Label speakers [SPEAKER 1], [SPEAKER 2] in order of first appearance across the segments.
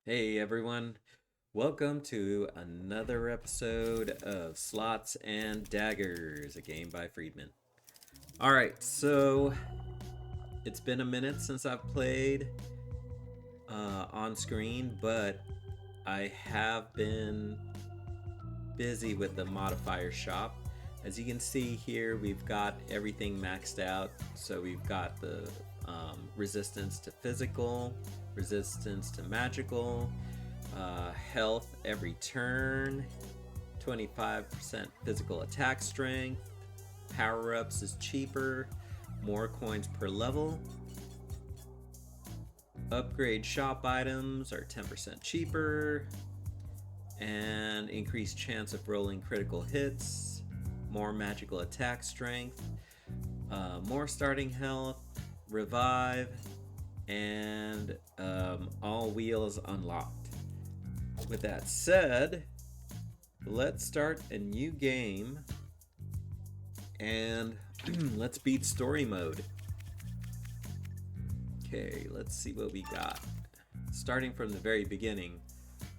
[SPEAKER 1] Hey everyone, welcome to another episode of Slots and Daggers, a game by Friedman. Alright, so it's been a minute since I've played on screen, but I have been busy with the modifier shop. As you can see here, we've got everything maxed out. So we've got the resistance to physical, resistance to magical, health every turn, 25% physical attack strength, power-ups is cheaper, more coins per level, upgrade shop items are 10% cheaper, and increased chance of rolling critical hits, more magical attack strength, more starting health, revive, and all wheels unlocked. With that said, let's start a new game and let's beat story mode. Okay, let's see what we got. Starting from the very beginning,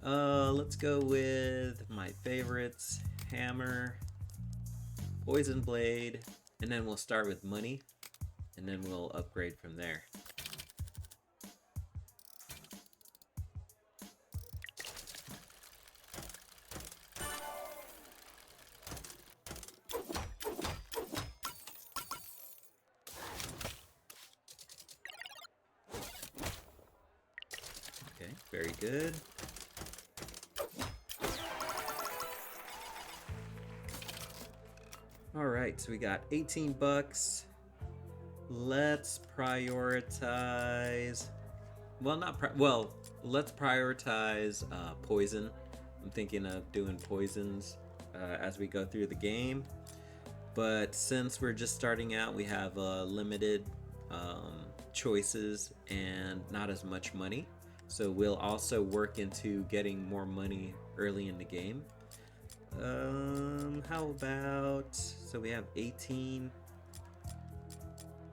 [SPEAKER 1] let's go with my favorites: hammer, poison blade, and then we'll start with money, and then we'll upgrade from there. Okay, very good. All right, so we got 18 bucks. Let's prioritize. Let's prioritize poison. I'm thinking of doing poisons as we go through the game. But since we're just starting out, we have limited choices and not as much money. So we'll also work into getting more money early in the game. How about, so we have 18.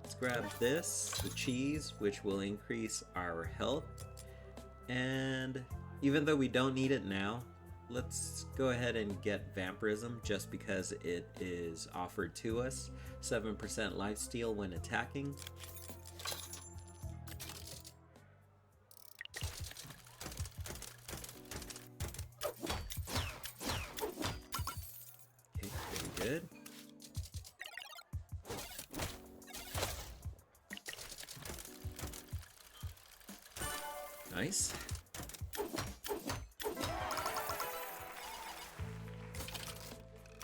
[SPEAKER 1] Let's grab this, the cheese, which will increase our health. And even though we don't need it now, let's go ahead and get vampirism just because it is offered to us. 7% lifesteal when attacking. Okay, very good. Nice.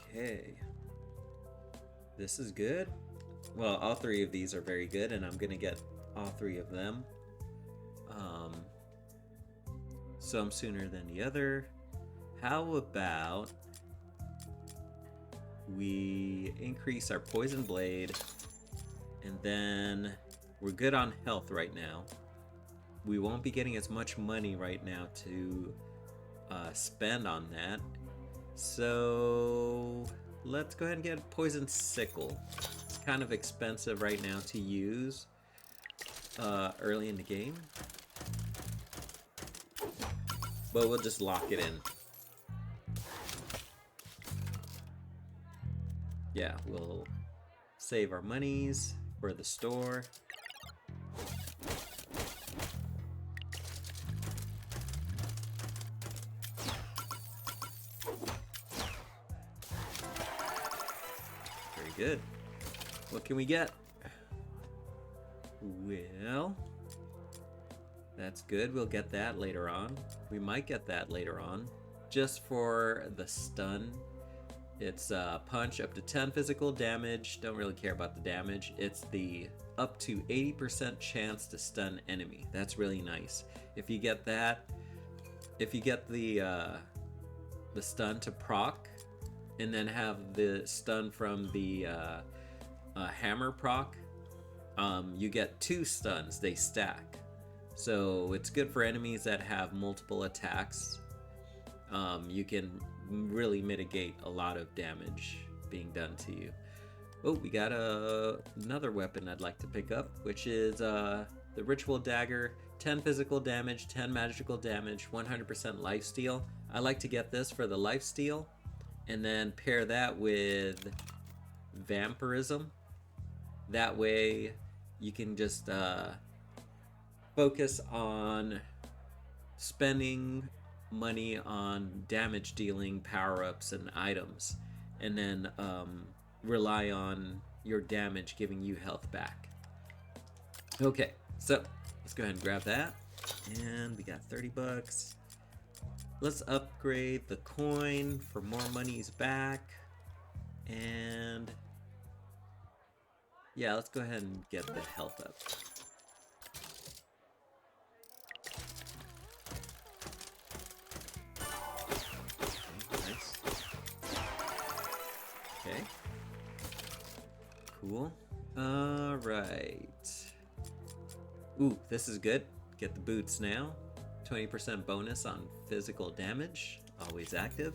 [SPEAKER 1] Okay. This is good. Well, all three of these are very good, and I'm gonna get all three of them. Some sooner than the other. How about we increase our poison blade, and then we're good on health right now. We won't be getting as much money right now to spend on that. So let's go ahead and get poison sickle. It's kind of expensive right now to use early in the game, but we'll just lock it in. Yeah, we'll save our monies for the store. Very good. What can we get? Well, that's good. We'll get that later on. We might get that later on. Just for the stun. It's punch up to 10 physical damage. Don't really care about the damage. It's the up to 80% chance to stun enemy. That's really nice. If you get that, if you get the stun to proc, and then have the stun from the hammer proc, you get 2 stuns. They stack. So it's good for enemies that have multiple attacks. You can really mitigate a lot of damage being done to you. Oh, we got another weapon I'd like to pick up, which is the Ritual Dagger, 10 physical damage, 10 magical damage, 100% lifesteal. I like to get this for the lifesteal and then pair that with vampirism. That way you can just focus on spending money on damage dealing power-ups and items, and then rely on your damage giving you health back. Okay, so let's go ahead and grab that, and we got 30 bucks. Let's upgrade the coin for more monies back, and yeah, let's go ahead and get the health up. Okay. Cool. Alright. Ooh, this is good. Get the boots now. 20% bonus on physical damage. Always active.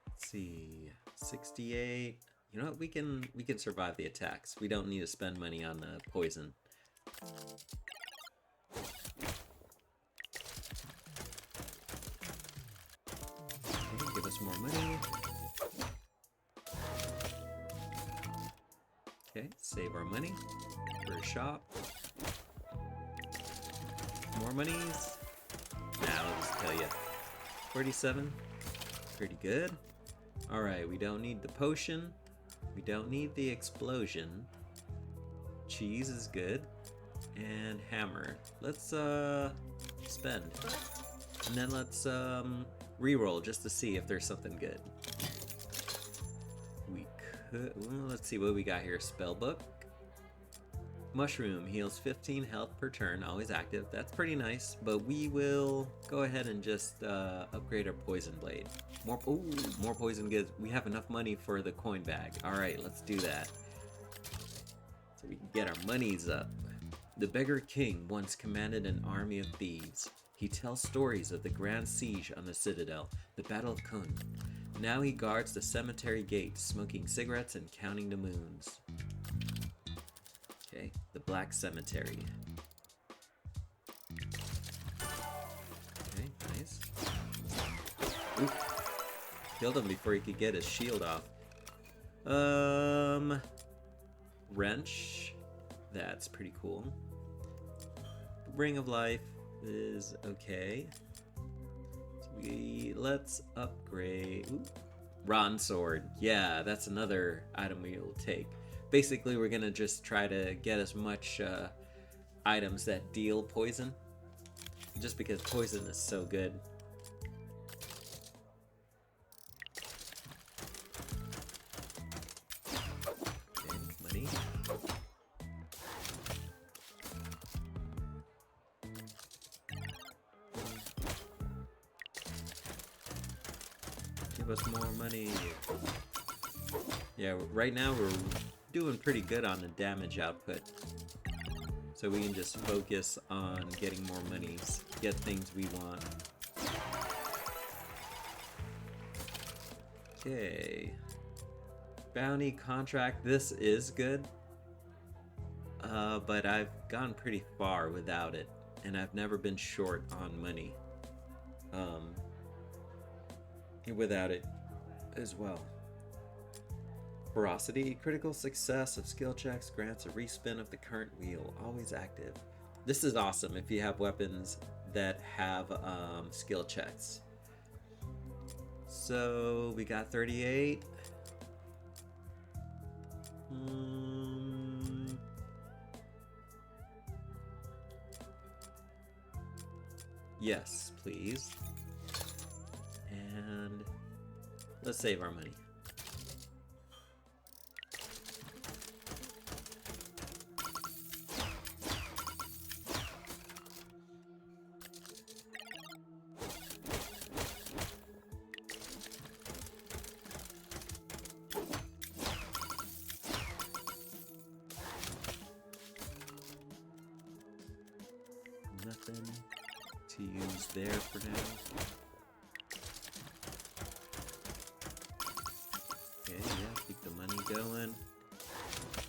[SPEAKER 1] Let's see. 68. You know what? We can survive the attacks. We don't need to spend money on the poison. Okay, give us more money. Okay, save our money for a shop. More monies. Now I'll just tell you. 47. Pretty good. Alright, we don't need the potion. We don't need the explosion. Cheese is good. And hammer. Let's spend. And then let's reroll just to see if there's something good. We could, well, let's see what we got here. Spellbook. Mushroom heals 15 health per turn, always active. That's pretty nice, but we will go ahead and just upgrade our poison blade. More poison goods. We have enough money for the coin bag. All right, let's do that. So we can get our monies up. The Beggar King once commanded an army of thieves. He tells stories of the grand siege on the citadel, the Battle of Kun. Now he guards the cemetery gate, smoking cigarettes and counting the moons. Okay, the Black Cemetery. Okay, nice. Ooh. Killed him before he could get his shield off. Wrench. That's pretty cool. Ring of Life is okay. So let's upgrade. Ooh. Rotten Sword. Yeah, that's another item we will take. Basically, we're gonna just try to get as much items that deal poison, just because poison is so good. Okay, money. Give us more money. Yeah, right now we're doing pretty good on the damage output, so we can just focus on getting more monies, get things we want. Okay, bounty contract. This is good, but I've gone pretty far without it, and I've never been short on money without it as well. Ferocity, critical success of skill checks grants a respin of the current wheel, always active. This is awesome if you have weapons that have skill checks. So we got 38. Yes, please. And let's save our money. Nothing to use there for now. Okay, yeah, keep the money going.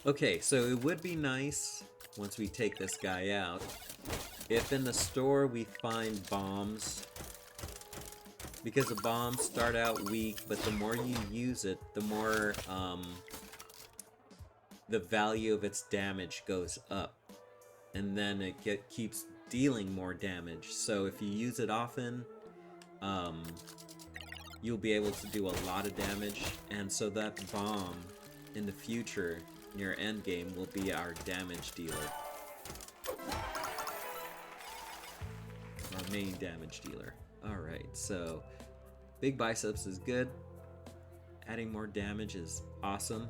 [SPEAKER 1] Okay, so it would be nice, once we take this guy out, if in the store we find bombs. Because the bombs start out weak, but the more you use it, the more the value of its damage goes up. And then it keeps dealing more damage. So if you use it often, you'll be able to do a lot of damage. And so that bomb in the future, near endgame, will be our damage dealer. Our main damage dealer. Alright, so big biceps is good. Adding more damage is awesome.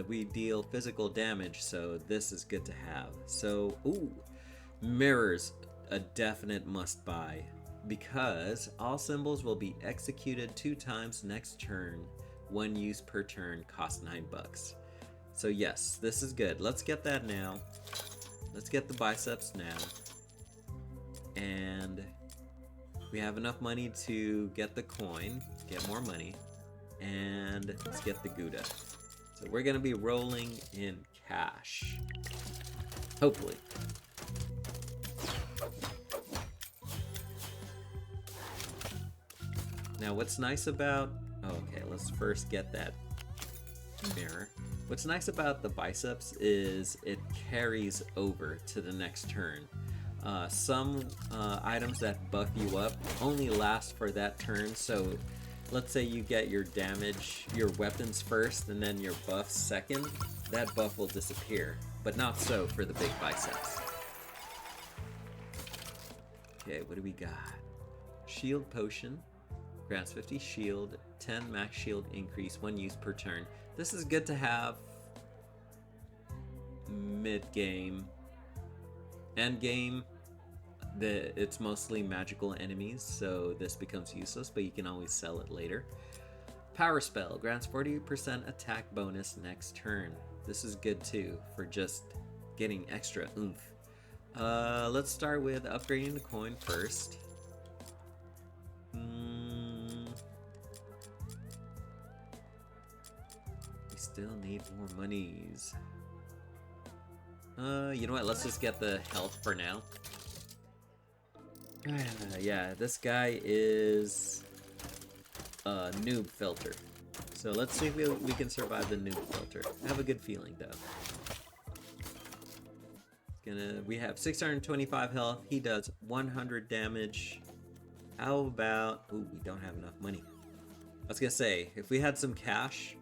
[SPEAKER 1] We deal physical damage, so this is good to have. So, ooh, mirrors, a definite must buy. Because all symbols will be executed 2 times next turn. 1 use per turn, cost $9. So yes, this is good. Let's get that now. Let's get the biceps now. And we have enough money to get the coin, get more money, and let's get the Gouda. So we're gonna be rolling in cash. Hopefully. Now what's nice about... Oh, okay, let's first get that mirror. What's nice about the biceps is it carries over to the next turn. Some items that buff you up only last for that turn, so let's say you get your damage, your weapons first, and then your buffs second, that buff will disappear, but not so for the big biceps. Okay, what do we got? Shield potion, grants 50 shield, 10 max shield increase, 1 use per turn. This is good to have mid-game. Endgame, it's mostly magical enemies, so this becomes useless, but you can always sell it later. Power spell grants 40% attack bonus next turn. This is good too for just getting extra oomph. Let's start with upgrading the coin first. We still need more monies. You know what? Let's just get the health for now. Yeah, this guy is a noob filter. So let's see if we can survive the noob filter. I have a good feeling though. We have 625 health. He does 100 damage. How about... Ooh, we don't have enough money. I was gonna say, if we had some cash,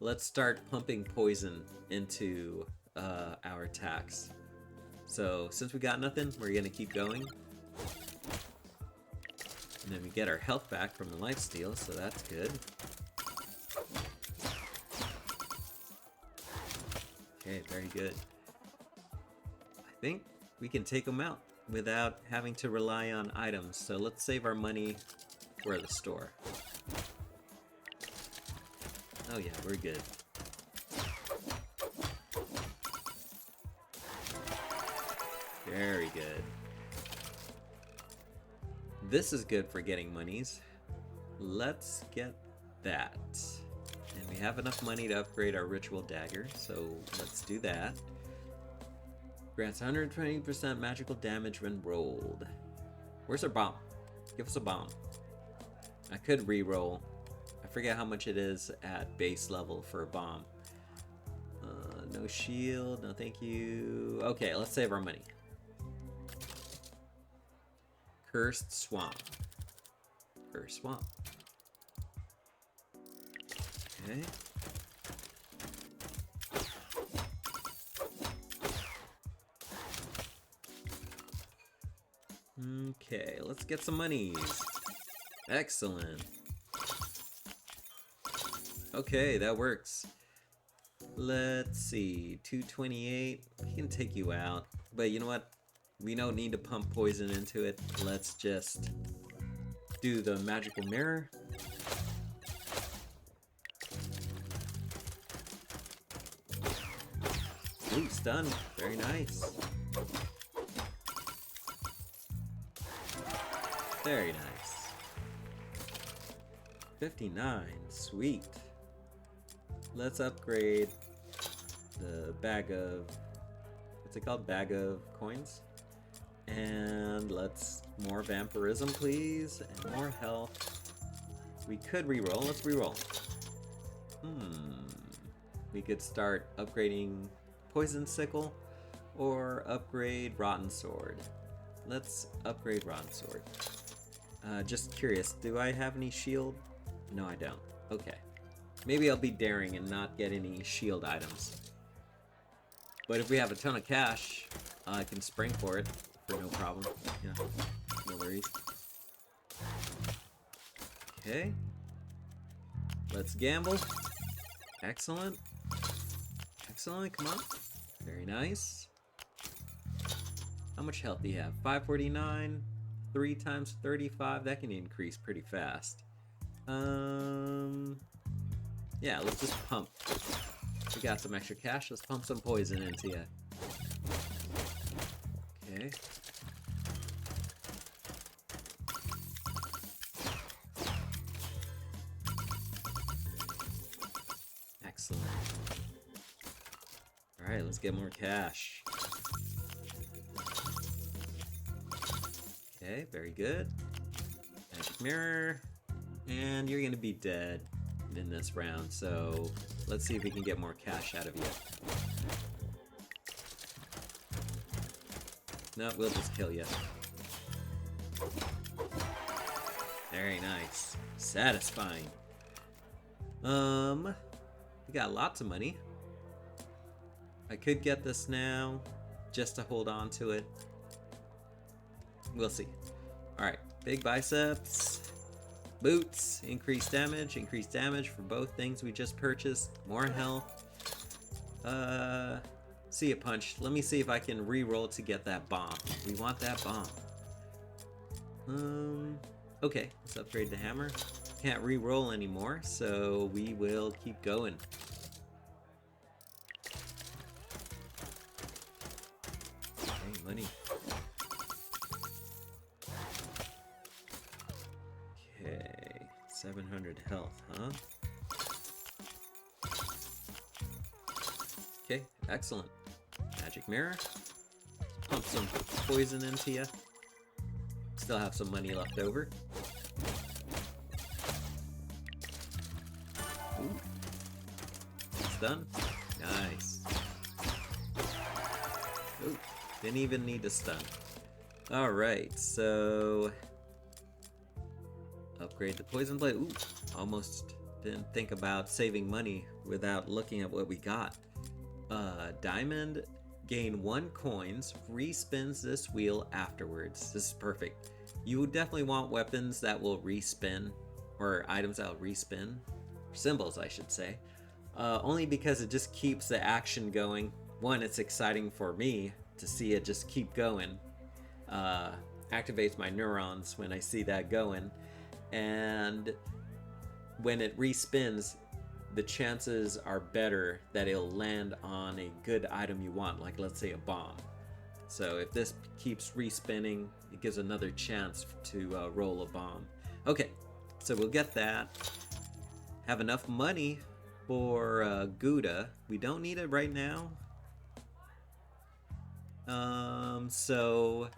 [SPEAKER 1] let's start pumping poison into our attacks. So since we got nothing, we're gonna keep going. And then we get our health back from the lifesteal, so that's good. Okay, very good. I think we can take them out without having to rely on items, so let's save our money for the store. Oh yeah, we're good. Very good. This is good for getting monies. Let's get that. And we have enough money to upgrade our ritual dagger, so let's do that. Grants 120% magical damage when rolled. Where's our bomb? Give us a bomb. I could re-roll. I forget how much it is at base level for a bomb. No shield, no thank you. Okay, let's save our money. Cursed Swamp. Cursed Swamp. Okay. Okay, let's get some monies. Excellent. Okay, that works. Let's see, 228. We can take you out. But you know what? We don't need to pump poison into it. Let's just do the magical mirror. Ooh, stun. Very nice. Very nice. 59. Sweet. Let's upgrade the bag of... what's it called? Bag of coins? And let's... more vampirism, please. And more health. We could reroll. Let's reroll. We could start upgrading Poison Sickle or upgrade Rotten Sword. Let's upgrade Rotten Sword. Just curious, do I have any shield? No, I don't. Okay. Maybe I'll be daring and not get any shield items. But if we have a ton of cash, I can spring for it for no problem. Yeah, no worries. Okay. Let's gamble. Excellent. Excellent, come on. Very nice. How much health do you have? 549, 3 times 35, that can increase pretty fast. Yeah, let's just pump. We got some extra cash, let's pump some poison into you. Okay. Excellent. Alright, let's get more cash. Okay, very good. Magic mirror. And you're gonna be dead in this round, so let's see if we can get more cash out of you. No, we'll just kill you. Very nice. Satisfying. We got lots of money. I could get this now, just to hold on to it. We'll see. Alright, big biceps. Boots, increased damage for both things we just purchased. More health. See a punch. Let me see if I can re-roll to get that bomb. We want that bomb. Okay, let's upgrade the hammer. Can't re-roll anymore, so we will keep going. Okay, money. Okay, 700 health, huh? Okay, excellent. Magic mirror. Pump some poison into you. Still have some money left over. Ooh. Stun. Nice. Ooh, didn't even need to stun. Alright, so... upgrade the poison blade. Ooh, almost didn't think about saving money without looking at what we got. Diamond, gain 1 coins, respins this wheel afterwards. This is perfect. You would definitely want weapons that will respin, or items that will respin, symbols I should say, only because it just keeps the action going. One, it's exciting for me to see it just keep going. Activates my neurons when I see that going. And when it respins, the chances are better that it'll land on a good item you want, like let's say a bomb. So if this keeps respinning, it gives another chance to roll a bomb. Okay, so we'll get that. Have enough money for Gouda. We don't need it right now. So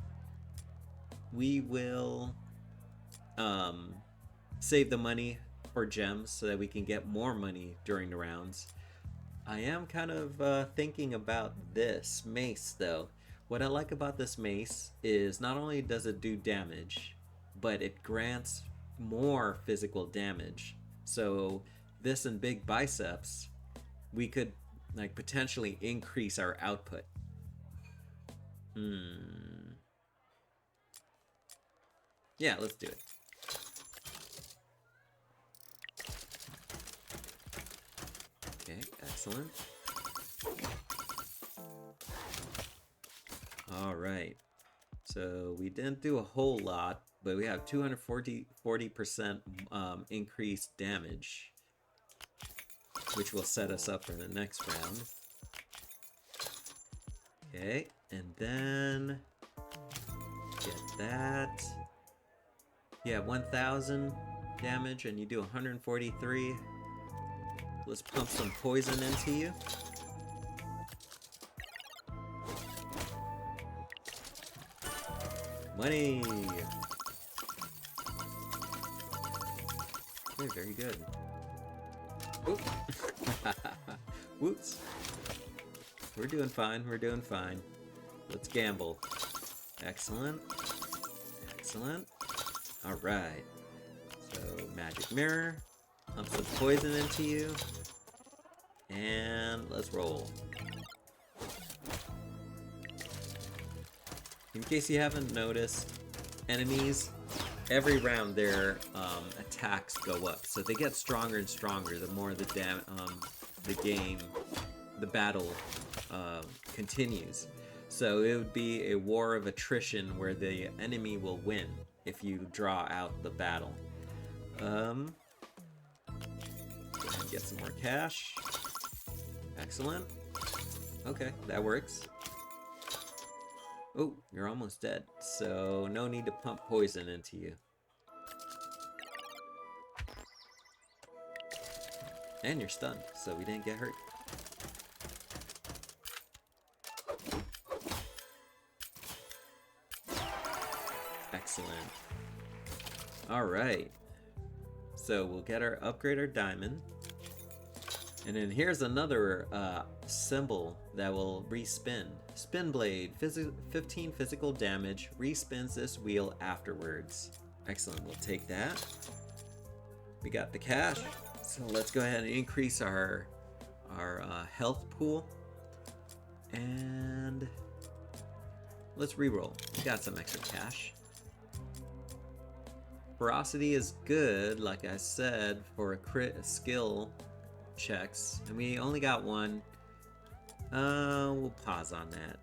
[SPEAKER 1] we will save the money for gems so that we can get more money during the rounds. I am kind of thinking about this mace though. What I like about this mace is not only does it do damage, but it grants more physical damage. So this and big biceps, we could like potentially increase our output. Yeah, let's do it. Okay, excellent. Alright, so we didn't do a whole lot, but we have 40% increased damage, which will set us up for the next round. Okay, and then get that. Yeah, 1000 damage and you do 143. Let's pump some poison into you. Money! Okay, very good. Oop. Whoops. We're doing fine, we're doing fine. Let's gamble. Excellent. Excellent. Alright. So, magic mirror. Pump some poison into you. And let's roll. In case you haven't noticed, enemies, every round their attacks go up. So they get stronger and stronger the more the battle continues. So it would be a war of attrition where the enemy will win if you draw out the battle. Go ahead and get some more cash. Excellent. Okay, that works. Oh, you're almost dead, so no need to pump poison into you. And you're stunned, so we didn't get hurt. Excellent. Alright. So we'll get our upgrade our diamond. And then here's another symbol that will respin. Spin blade, 15 physical damage, respins this wheel afterwards. Excellent, we'll take that. We got the cash, so let's go ahead and increase our health pool. And let's reroll. We got some extra cash. Ferocity is good, like I said, for a skill checks, and we only got one. We'll pause on that.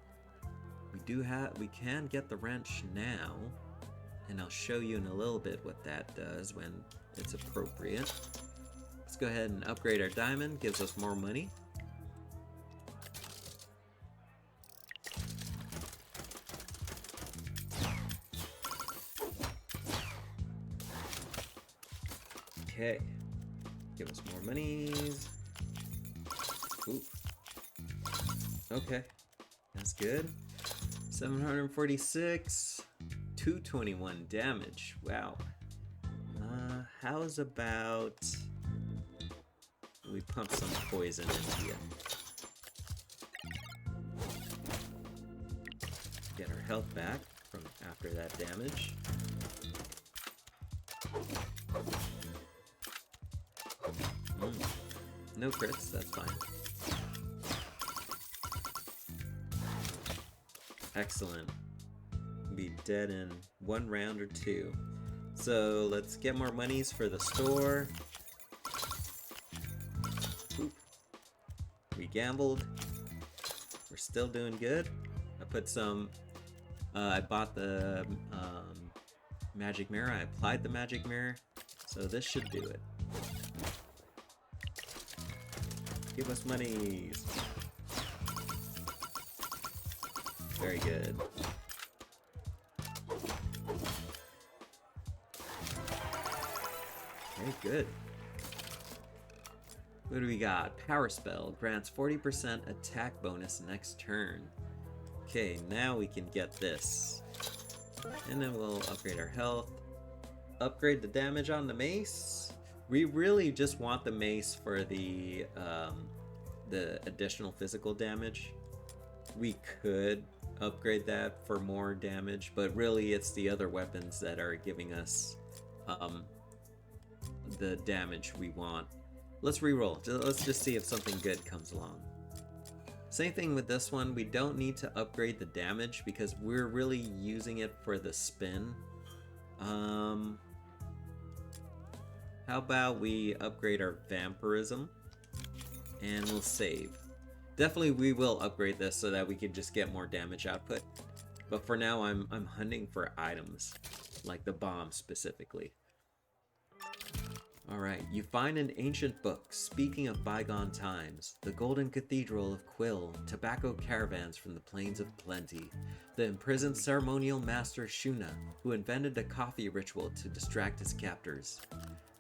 [SPEAKER 1] We can get the wrench now, and I'll show you in a little bit what that does when it's appropriate. Let's go ahead and upgrade our diamond, gives us more money. Okay, give us more monies. Ooh. Okay, that's good. 746, 221 damage. Wow. How's about we pump some poison into you? Get our health back from after that damage. No crits, that's fine. Excellent. Be dead in 1 round or 2. So let's get more monies for the store. Oop. We gambled. We're still doing good. I put some. I bought the magic mirror. I applied the magic mirror. So this should do it. Give us monies. Very good. Very good. What do we got? Power spell grants 40% attack bonus next turn. Okay, now we can get this. And then we'll upgrade our health. Upgrade the damage on the mace. We really just want the mace for the additional physical damage. We could upgrade that for more damage, but really it's the other weapons that are giving us the damage we want. Let's reroll. Let's just see if something good comes along. Same thing with this one. We don't need to upgrade the damage because we're really using it for the spin. How about we upgrade our vampirism and we'll save. Definitely we will upgrade this so that we can just get more damage output. But for now I'm hunting for items, like the bomb specifically. Alright, you find an ancient book speaking of bygone times, the golden cathedral of Quill, tobacco caravans from the plains of plenty, the imprisoned ceremonial master Shuna, who invented a coffee ritual to distract his captors,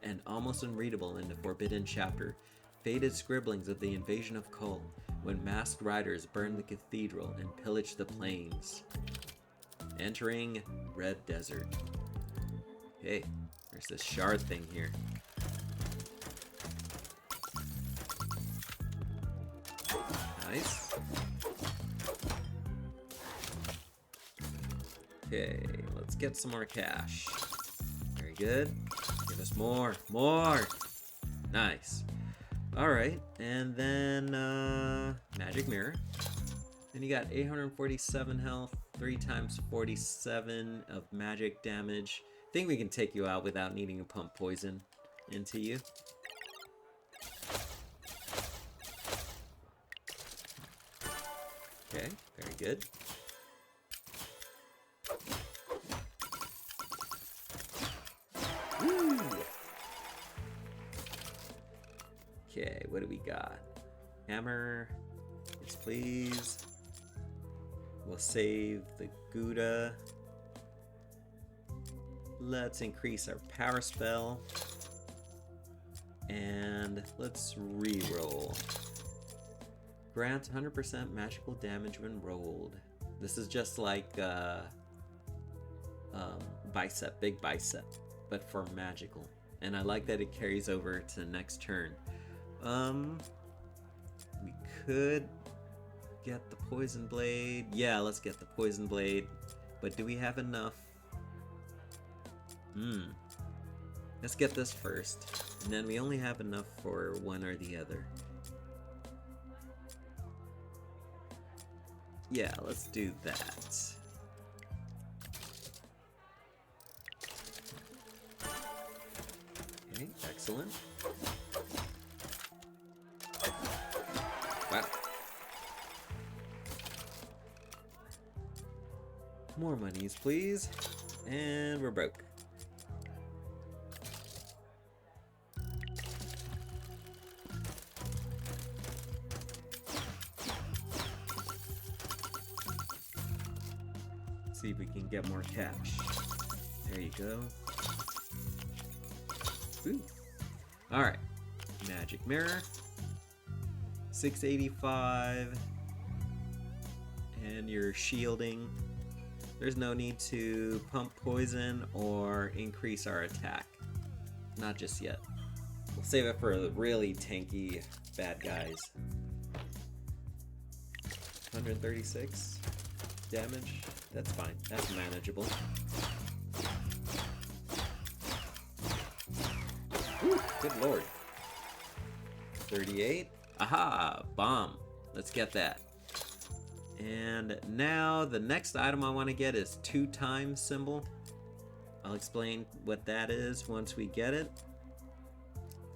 [SPEAKER 1] and almost unreadable in the forbidden chapter, faded scribblings of the invasion of Kull, when masked riders burned the cathedral and pillaged the plains. Entering Red Desert. Okay, there's this shard thing here. Nice. Okay, let's get some more cash. Very good. Give us more. More! Nice. Alright, and then magic mirror. Then you got 847 health, 3 times 47 of magic damage. I think we can take you out without needing to pump poison into you. Okay, very good. Woo! Okay, what do we got? Hammer. Yes, please. We'll save the Gouda. Let's increase our power spell. And let's re-roll. Grant 100% magical damage when rolled. This is just like bicep, big bicep, but for magical. And I like that it carries over to the next turn. We could get the poison blade. Yeah, let's get the poison blade. But do we have enough? Let's get this first. And then we only have enough for one or the other. Yeah, let's do that. Okay, excellent. Wow. More monies, please. And we're broke. See if we can get more cash. There you go. Ooh. Alright. Magic mirror. 685. And you're shielding. There's no need to pump poison or increase our attack. Not just yet. We'll save it for the really tanky bad guys. 136 damage. That's fine. That's manageable. Ooh, good lord. 38. Aha! Bomb. Let's get that. And now the next item I want to get is 2 times symbol. I'll explain what that is once we get it.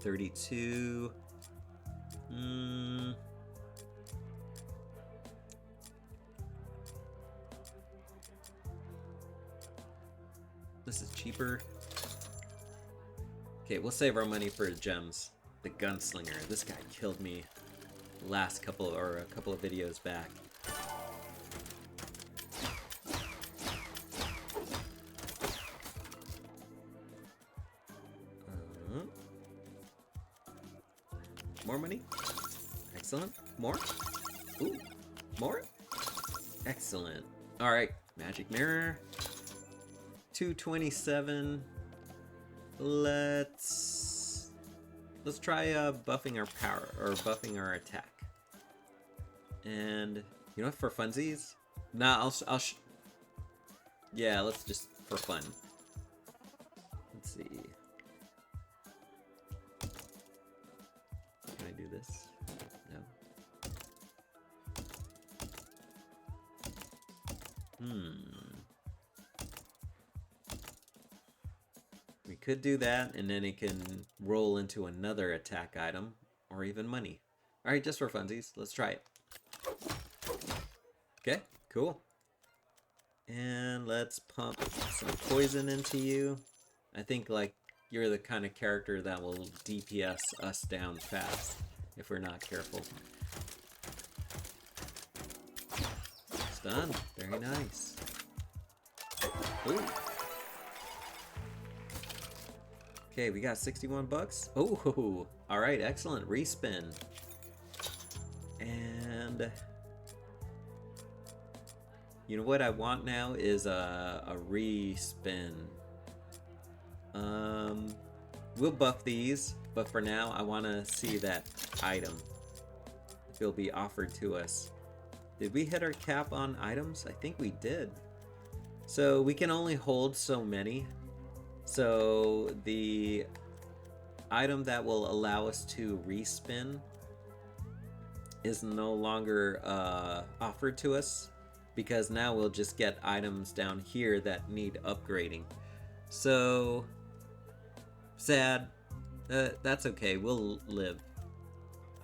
[SPEAKER 1] 32. This is cheaper. Okay, we'll save our money for gems. The gunslinger. This guy killed me a couple of videos back. More money. Excellent. More. Ooh. More. Excellent. All right. Magic mirror. 227. Let's try buffing our power or buffing our attack. And you know what, for funsies? Nah, yeah, let's just for fun. Let's see. Can I do this? No. We could do that, and then it can roll into another attack item, or even money. Alright, just for funsies, let's try it. Okay, cool. And let's pump some poison into you. I think, like, you're the kind of character that will DPS us down fast if we're not careful. Stun. Very nice. Ooh. Okay, we got 61 bucks. Oh, all right, excellent. Respin. And you know what I want now is a respin. We'll buff these, but for now I want to see that item if it'll be offered to us. Did we hit our cap on items? I think we did. So we can only hold so many. So the item that will allow us to respin is no longer offered to us, because now we'll just get items down here that need upgrading. So sad. That's okay, we'll live.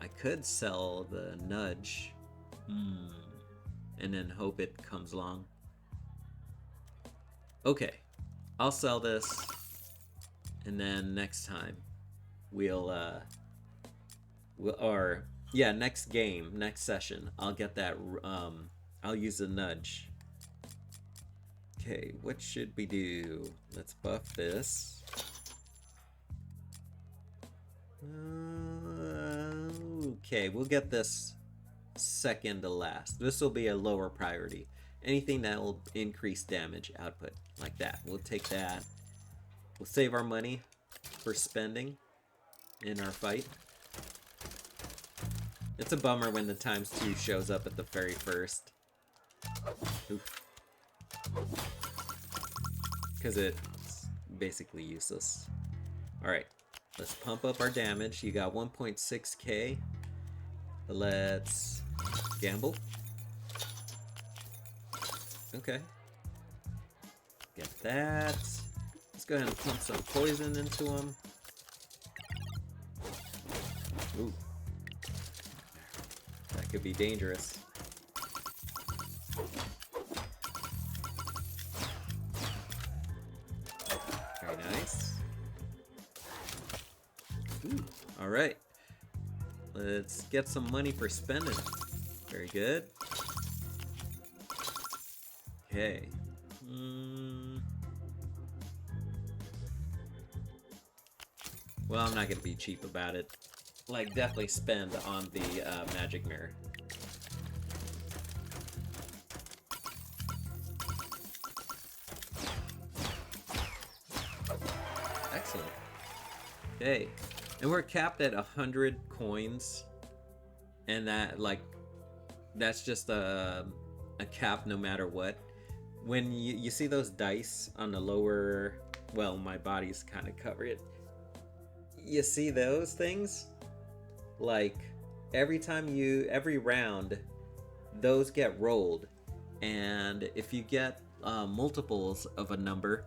[SPEAKER 1] I could sell the nudge and then hope it comes along. Okay, I'll sell this, and then next time next game, next session, I'll get that. I'll use the nudge. Okay, what should we do? Let's buff this. Okay, we'll get this second to last. This will be a lower priority. Anything that will increase damage output, like that. We'll take that. We'll save our money for spending in our fight. It's a bummer when the ×2 shows up at the very first. Oof. Because it's basically useless. Alright, let's pump up our damage. You got 1.6k. Let's gamble. Okay. Get that. Let's go ahead and pump some poison into him. Ooh. That could be dangerous. Very nice. Ooh. Alright. Let's get some money for spending. Very good. Okay. Well, I'm not gonna be cheap about it. Like, definitely spend on the magic mirror. Excellent. Okay. And we're capped at 100 coins. And that, like, that's just a cap no matter what. When you see those dice on the lower, well, my body's kind of covered. You see those things? Like, every round, those get rolled. And if you get multiples of a number,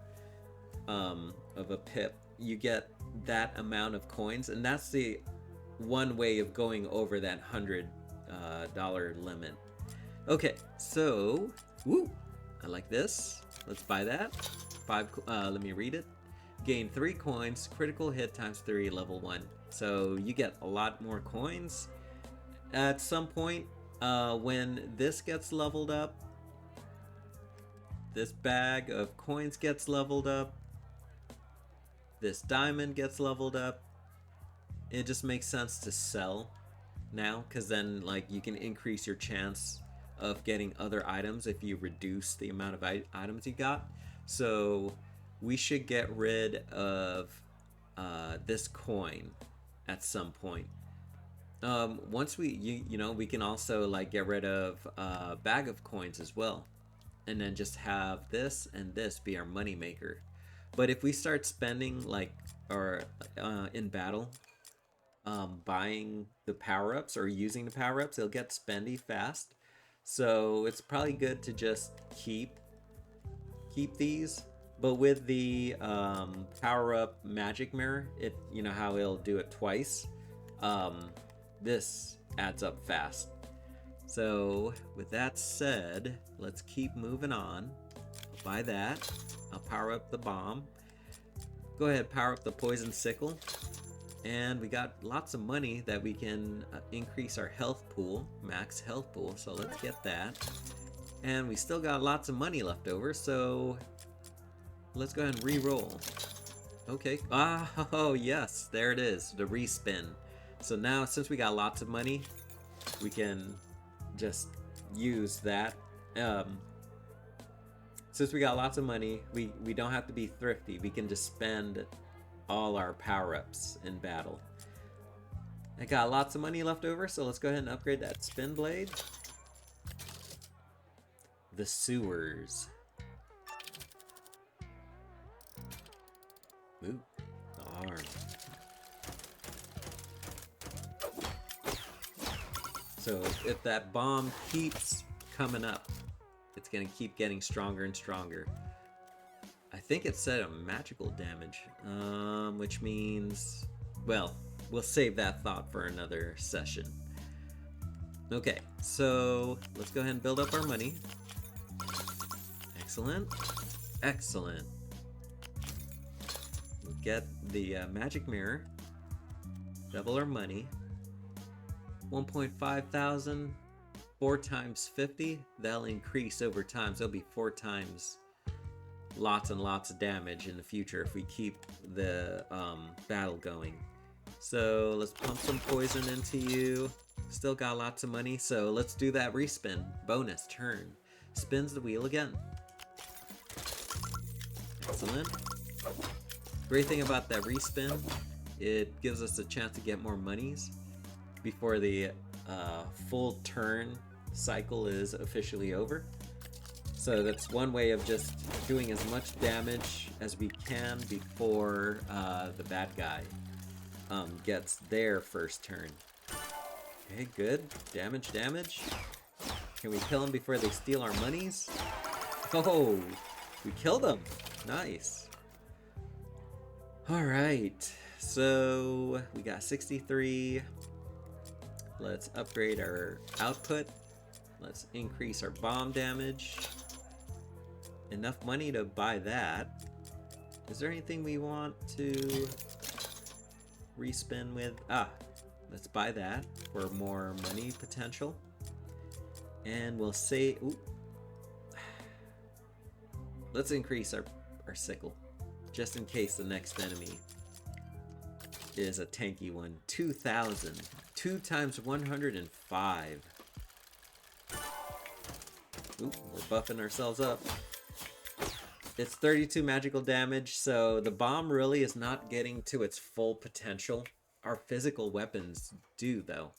[SPEAKER 1] of a pip, you get that amount of coins. And that's the one way of going over that $100 limit. Okay, so, woo! I like this. Let's buy that. Let me read it. Gain 3 coins, critical hit ×3, level 1. So you get a lot more coins. At some point, when this gets leveled up, this bag of coins gets leveled up, this diamond gets leveled up, it just makes sense to sell now, because then, like, you can increase your chance of getting other items if you reduce the amount of items you got. So we should get rid of this coin at some point. Once we we can also, like, get rid of a bag of coins as well, and then just have this and this be our money maker. But if we start spending, like, or in battle, buying the power-ups or using the power-ups, it'll get spendy fast. So it's probably good to just keep these. But with the power-up magic mirror, you know how it'll do it twice. This adds up fast. So with that said, let's keep moving on. I'll buy that. I'll power up the bomb. Go ahead, power up the poison sickle. And we got lots of money that we can increase our health pool, max health pool, so let's get that. And we still got lots of money left over, so let's go ahead and re-roll. Okay, oh yes, there it is, the respin. So now, since we got lots of money, we can just use that. Since we got lots of money, we don't have to be thrifty. We can just spend all our power-ups in battle. I got lots of money left over, so let's go ahead and upgrade that spin blade. The sewers. Ooh, the arm. So if that bomb keeps coming up, it's gonna keep getting stronger and stronger. I think it said a magical damage, which means, well, we'll save that thought for another session. Okay, so let's go ahead and build up our money. Excellent, excellent. We'll get the magic mirror, double our money. 1.5 thousand, 4 times 50, that'll increase over time, so it'll be 4 times lots and lots of damage in the future if we keep the battle going. So let's pump some poison into you. Still got lots of money, so let's do that respin. Bonus turn. Spins the wheel again. Excellent. Great thing about that respin, it gives us a chance to get more monies before the full turn cycle is officially over. So that's one way of just doing as much damage as we can before the bad guy gets their first turn. Okay, good. Damage, damage. Can we kill them before they steal our monies? Oh, we killed them. Nice. All right, so we got 63. Let's upgrade our output. Let's increase our bomb damage. Enough money to buy that. Is there anything we want to respin with? Let's buy that for more money potential. And we'll say, ooh. Let's increase our sickle, just in case the next enemy is a tanky one. 2,000. 2 times 105. Ooh, we're buffing ourselves up. It's 32 magical damage, so the bomb really is not getting to its full potential. Our physical weapons do, though.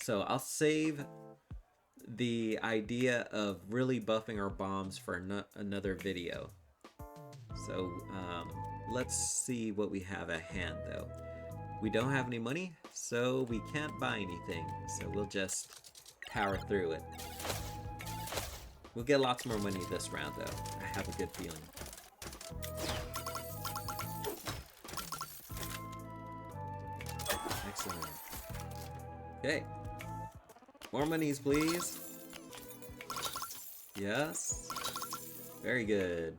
[SPEAKER 1] So I'll save the idea of really buffing our bombs for another video. So let's see what we have at hand, though. We don't have any money, so we can't buy anything. So we'll just power through it. We'll get lots more money this round, though. I have a good feeling. Excellent. Okay. More monies, please. Yes. Very good.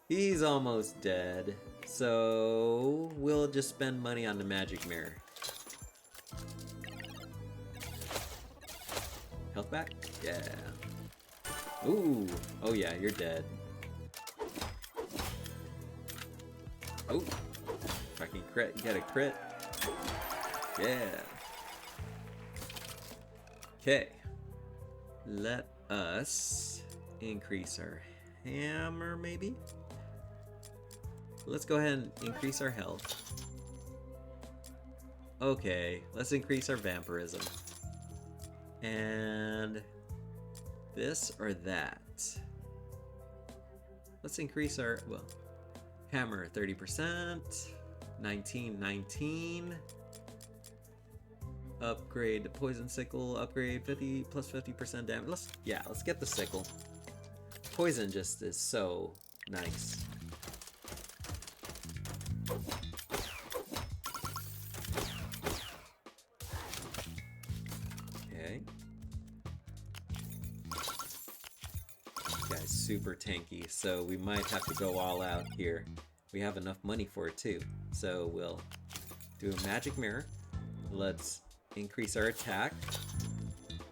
[SPEAKER 1] He's almost dead. So we'll just spend money on the magic mirror. Health back? Yeah. Ooh. Oh yeah, you're dead. Oh. If I can crit, get a crit. Yeah. Okay. Let us increase our hammer, maybe? Let's go ahead and increase our health. Okay, let's increase our vampirism. And this or that? Let's increase our, well, hammer 30%, 19. Upgrade the poison sickle, upgrade 50 plus 50% damage. Let's get the sickle. Poison just is so nice. Okay. This guy's super tanky, so we might have to go all out here We have enough money for it too. So we'll do a magic mirror. Let's increase our attack.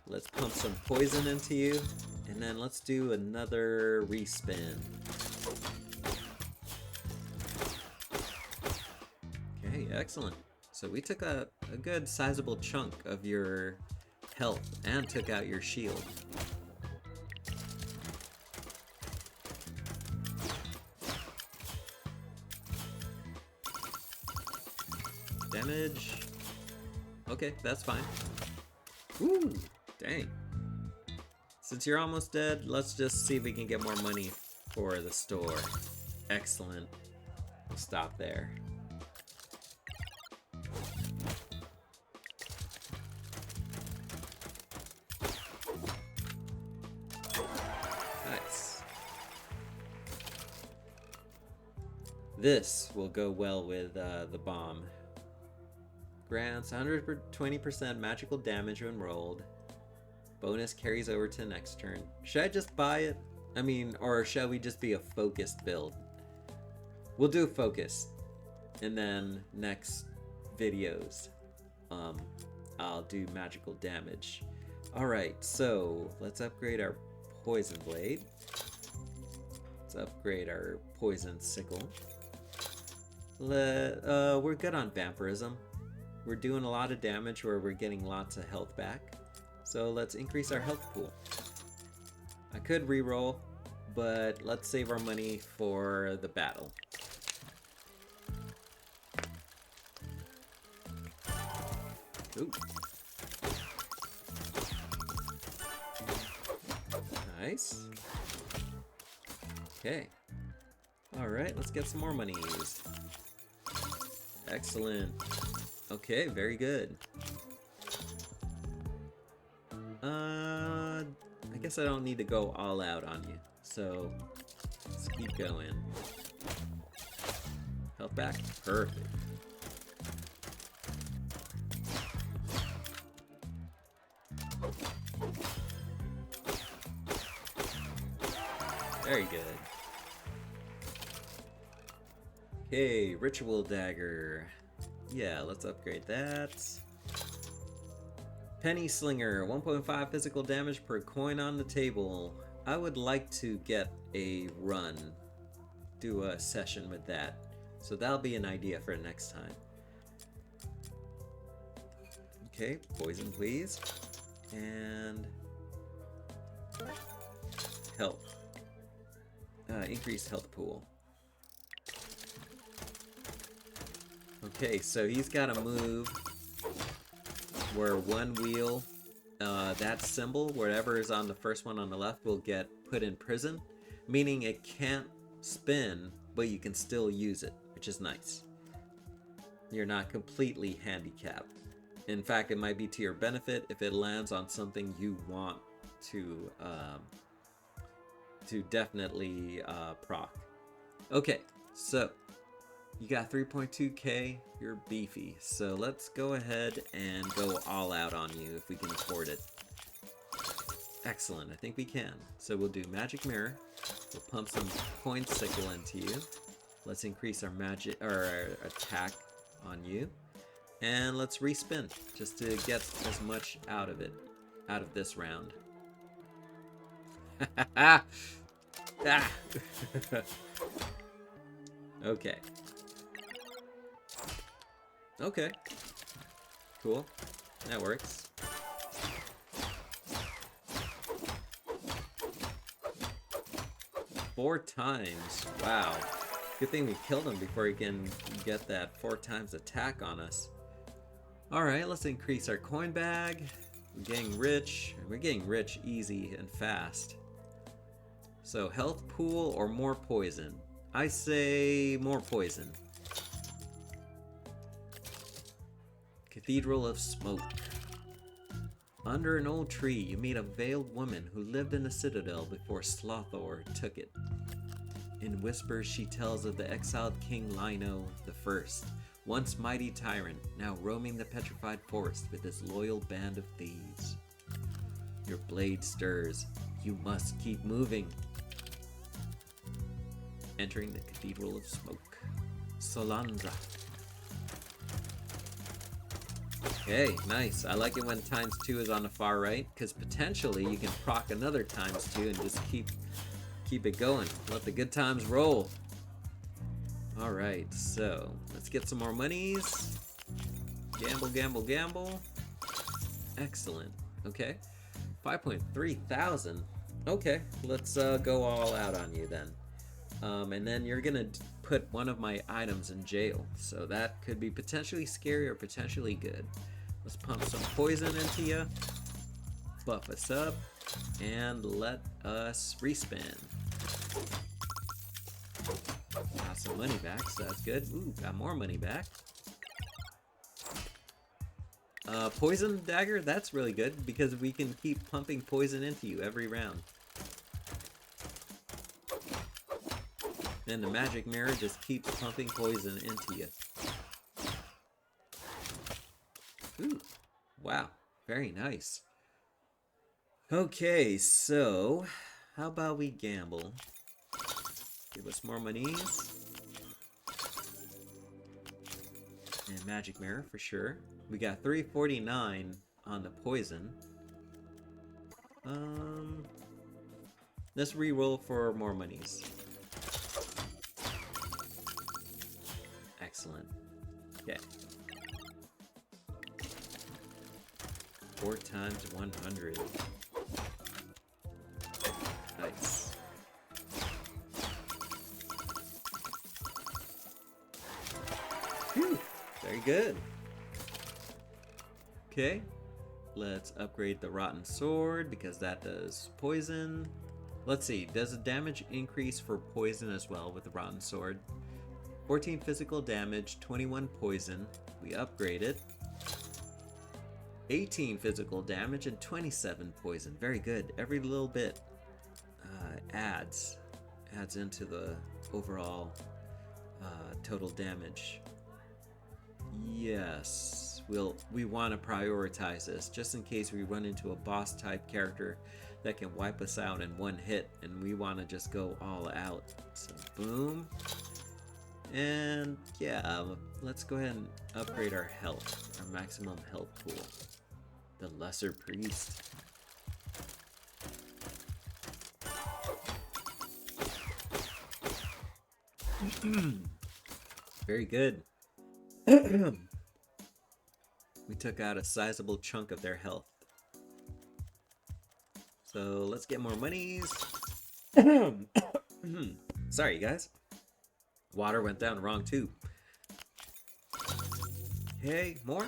[SPEAKER 1] Let's pump some poison into you. And then let's do another respin. Okay, excellent. So we took a good sizable chunk of your health and took out your shield. Damage. Okay, that's fine. Ooh, dang. Since you're almost dead, let's just see if we can get more money for the store. Excellent. We'll stop there. Nice. This will go well with the bomb. Grants 120% magical damage when rolled. Bonus carries over to next turn. Should I just buy it? I mean, or shall we just be a focused build? We'll do focus. And then next videos, I'll do magical damage. Alright, so let's upgrade our poison blade. Let's upgrade our poison sickle. We're good on vampirism. We're doing a lot of damage where we're getting lots of health back. So let's increase our health pool. I could reroll, but let's save our money for the battle. Ooh. Nice. Okay. Alright, let's get some more money used. Excellent. Okay, very good. I guess I don't need to go all out on you, so let's keep going. Health back? Perfect. Very good. Okay, Ritual Dagger. Yeah, let's upgrade that. Penny Slinger, 1.5 physical damage per coin on the table. I would like to get a run, do a session with that. So that'll be an idea for next time. Okay, poison please. And health. Increased health pool. Okay, so he's got a move where one wheel, that symbol, whatever is on the first one on the left, will get put in prison, meaning it can't spin, but you can still use it, which is nice. You're not completely handicapped. In fact, it might be to your benefit if it lands on something you want to definitely proc. Okay, so you got 3.2k, you're beefy. So let's go ahead and go all out on you if we can afford it. Excellent, I think we can. So we'll do Magic Mirror. We'll pump some Point Sickle into you. Let's increase our magic or our attack on you. And let's respin just to get as much out of it, out of this round. Ah! Okay. Okay. Cool. That works. Four times. Wow. Good thing we killed him before he can get that 4 times attack on us. Alright, let's increase our coin bag. We're getting rich. We're getting rich easy and fast. So health pool or more poison? I say more poison. Cathedral of Smoke. Under an old tree, you meet a veiled woman who lived in the citadel before Slothor took it. In whispers, she tells of the exiled King Lino I, once mighty tyrant, now roaming the petrified forest with his loyal band of thieves. Your blade stirs. You must keep moving. Entering the Cathedral of Smoke. Solanza. Okay, nice. I like it when ×2 is on the far right, because potentially you can proc another ×2 and just keep it going. Let the good times roll. Alright, so let's get some more monies. Gamble, gamble, gamble. Excellent. Okay. 5.3 thousand. Okay, let's go all out on you then. And then you're gonna put one of my items in jail, so that could be potentially scary or potentially good. Let's pump some poison into you, buff us up, and let us respin. Got some money back, so that's good. Ooh, got more money back. Poison dagger, that's really good because we can keep pumping poison into you every round. And the magic mirror just keeps pumping poison into you. Ooh, wow, very nice. Okay, so how about we gamble? Give us more monies. And magic mirror for sure. We got 349 on the poison. Let's re-roll for more monies. Excellent. Okay. 4 times 100. Nice. Whew, very good. Okay, let's upgrade the rotten sword because that does poison. Let's see, does the damage increase for poison as well with the rotten sword? 14 physical damage, 21 poison. We upgrade it. 18 physical damage and 27 poison. Very good. Every little bit adds into the overall total damage. Yes, we want to prioritize this just in case we run into a boss type character that can wipe us out in one hit, and we want to just go all out. So boom. And yeah, let's go ahead and upgrade our health, our maximum health pool. The Lesser Priest. Very good. We took out a sizable chunk of their health. So let's get more monies. Sorry, guys. Water went down wrong too. Okay, more?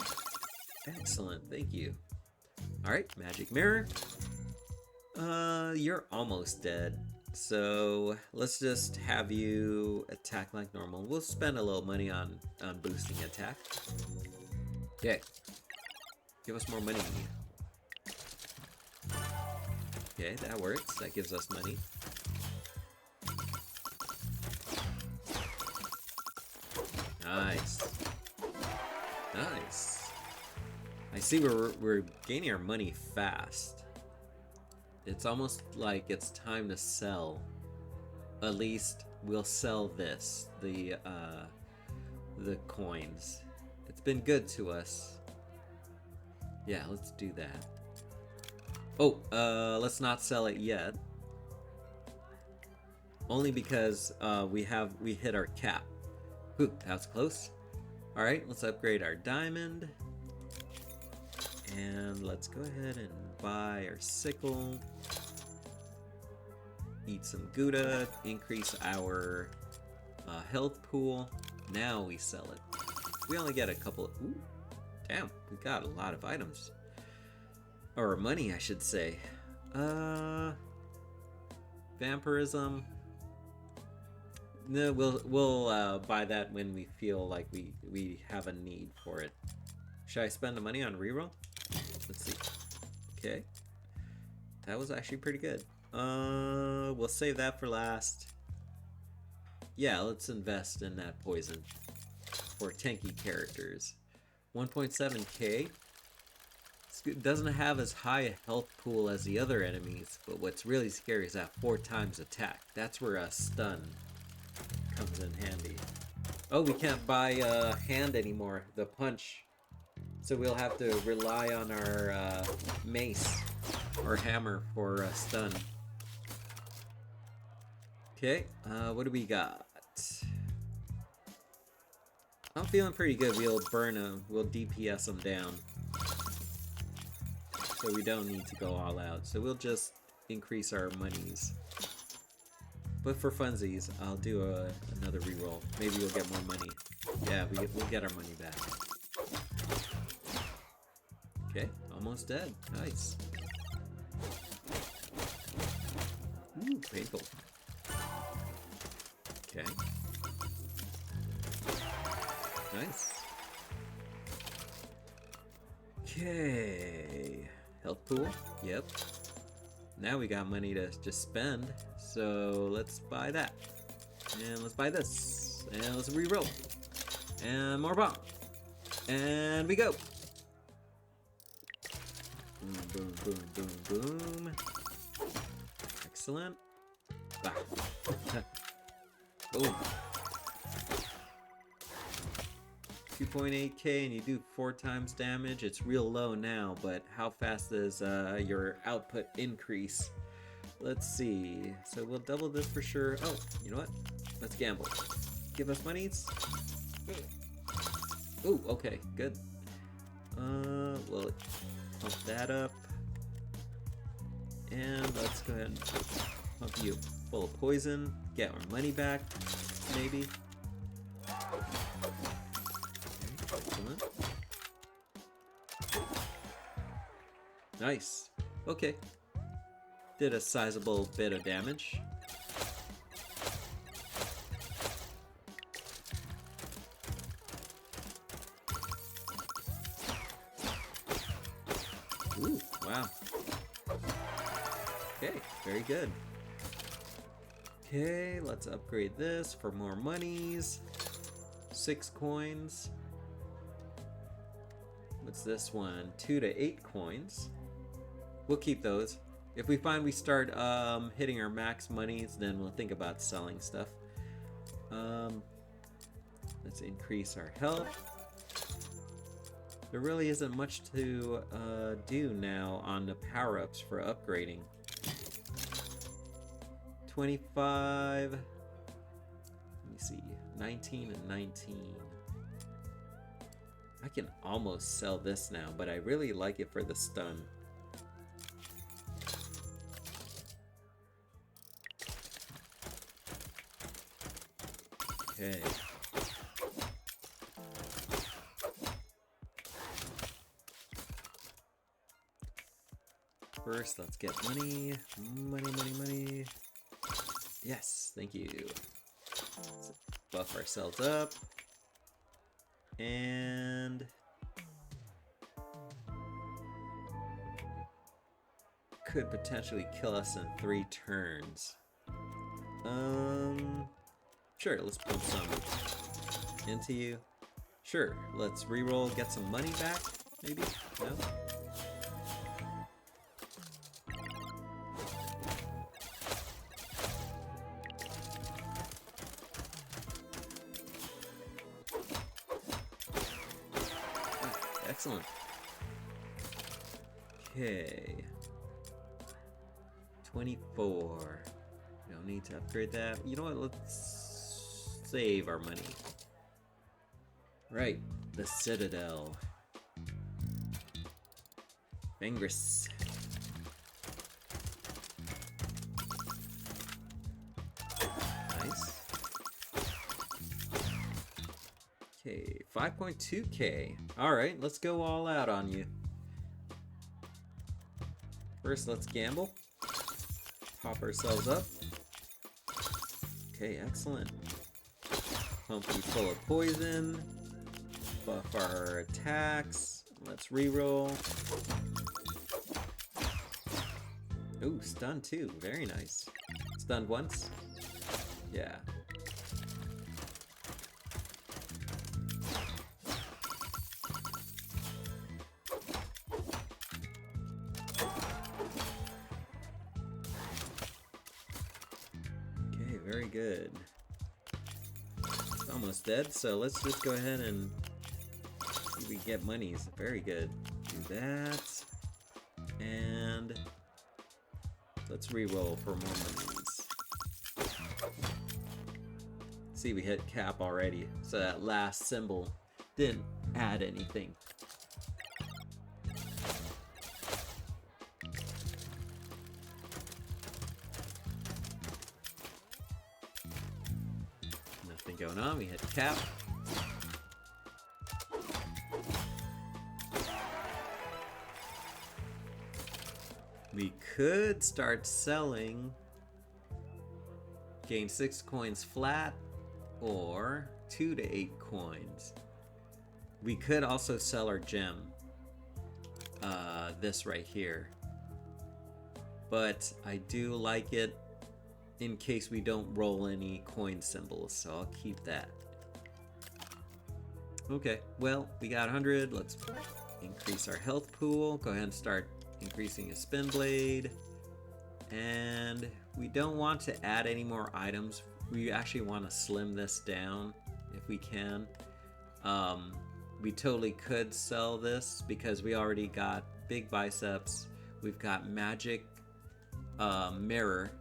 [SPEAKER 1] Excellent, thank you. Alright, magic mirror. You're almost dead. So let's just have you attack like normal. We'll spend a little money on boosting attack. Okay. Give us more money. Okay, that works. That gives us money. Nice. Nice. I see we're gaining our money fast. It's almost like it's time to sell. At least we'll sell this, the coins. It's been good to us. Yeah, let's do that. Oh, let's not sell it yet. Only because we hit our cap. Ooh, that was close. All right, let's upgrade our diamond. And let's go ahead and buy our sickle. Eat some Gouda, increase our health pool. Now we sell it. We only get a couple of... Ooh, damn, we got a lot of items. Or money, I should say. Vampirism. No, we'll buy that when we feel like we have a need for it. Should I spend the money on reroll? Let's see. Okay. That was actually pretty good. We'll save that for last. Yeah, let's invest in that poison for tanky characters. 1.7k. It doesn't have as high a health pool as the other enemies, but what's really scary is that 4 times attack. That's where a stun comes in handy. Oh, we can't buy hand anymore, the punch. So we'll have to rely on our mace or hammer for stun. Okay, what do we got? I'm feeling pretty good. We'll burn them. We'll DPS them down. So we don't need to go all out. So we'll just increase our monies. But for funsies, I'll do another reroll. Maybe we'll get more money. Yeah, we'll get our money back. Okay, almost dead. Nice. Ooh, painful. Okay. Nice. Okay. Health pool? Yep. Now we got money to just spend. So let's buy that. And let's buy this. And let's re-roll. And more bomb. And we go. Boom, boom, boom, boom, boom. Excellent. Ah. Boom. 2.8k and you do 4 times damage. It's real low now, but how fast does your output increase? Let's see. So we'll double this for sure. Oh, you know what? Let's gamble. Give us monies. Ooh, okay, good. We'll pump that up. And let's go ahead and pump you full of poison. Get our money back, maybe. Excellent. Nice. Okay. Did a sizable bit of damage. Ooh, wow. Okay, very good. Okay, let's upgrade this for more monies. 6 coins. What's this one? 2 to 8 coins. We'll keep those. If we find we start hitting our max monies, then we'll think about selling stuff. Let's increase our health. There really isn't much to do now on the power-ups for upgrading. 25. Let me see. 19 and 19. I can almost sell this now, but I really like it for the stun. Okay. First, let's get money. Money, money, money. Yes, thank you. Let's buff ourselves up. And could potentially kill us in 3 turns. Sure, let's pump some into you. Sure, let's reroll, get some money back, maybe? No? Excellent. Okay. 24. We don't need to upgrade that. You know what? Let's save our money. Right. The Citadel. Fenris. Nice. Okay, 5.2k. Alright, let's go all out on you. First, let's gamble. Pop ourselves up. Okay, excellent. Pump you full of poison. Buff our attacks. Let's reroll. Ooh, stun too. Very nice. Stunned once? Yeah. Okay, very good. almost dead, so let's just go ahead and see if we get monies. Very good. Do that. And let's re-roll for more monies. See, we hit cap already, so that last symbol didn't add anything. Nothing going on, we hit cap. We could start selling, gain 6 coins flat, or 2 to 8 coins. We could also sell our gem, this right here. But I do like it in case we don't roll any coin symbols, so I'll keep that. Okay, well, we got 100. Let's increase our health pool. Go ahead and start increasing a spin blade. And we don't want to add any more items. We actually want to slim this down if we can. We totally could sell this because we already got big biceps. We've got magic mirror.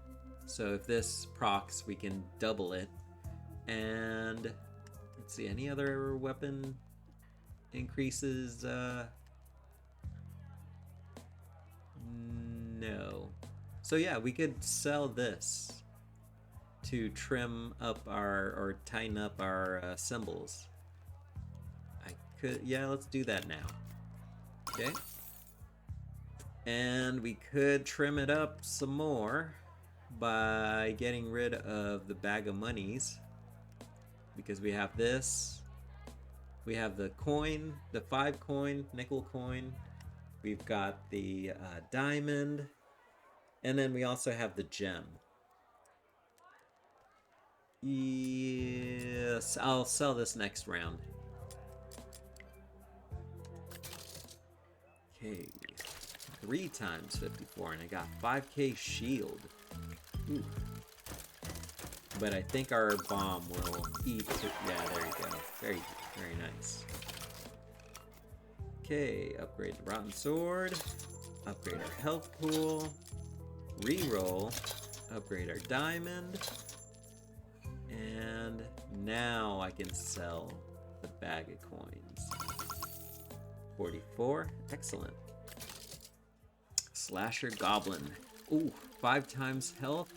[SPEAKER 1] So if this procs, we can double it. And let's see, any other weapon increases? No. So yeah, we could sell this to trim up our, or tighten up our symbols. I could, yeah, let's do that now. Okay. And we could trim it up some more by getting rid of the bag of monies, because we have this, we have the coin, the 5 coin, nickel coin, we've got the diamond, and then we also have the gem. Yes, I'll sell this next round. Okay, 3 times 54, and I got 5k shield. Ooh. But I think our bomb will eat it. Yeah, there you go. Very, very nice. Okay, upgrade the rotten sword. Upgrade our health pool. Reroll. Upgrade our diamond. And now I can sell the bag of coins. 44. Excellent. Slasher Goblin. Ooh, 5 times health.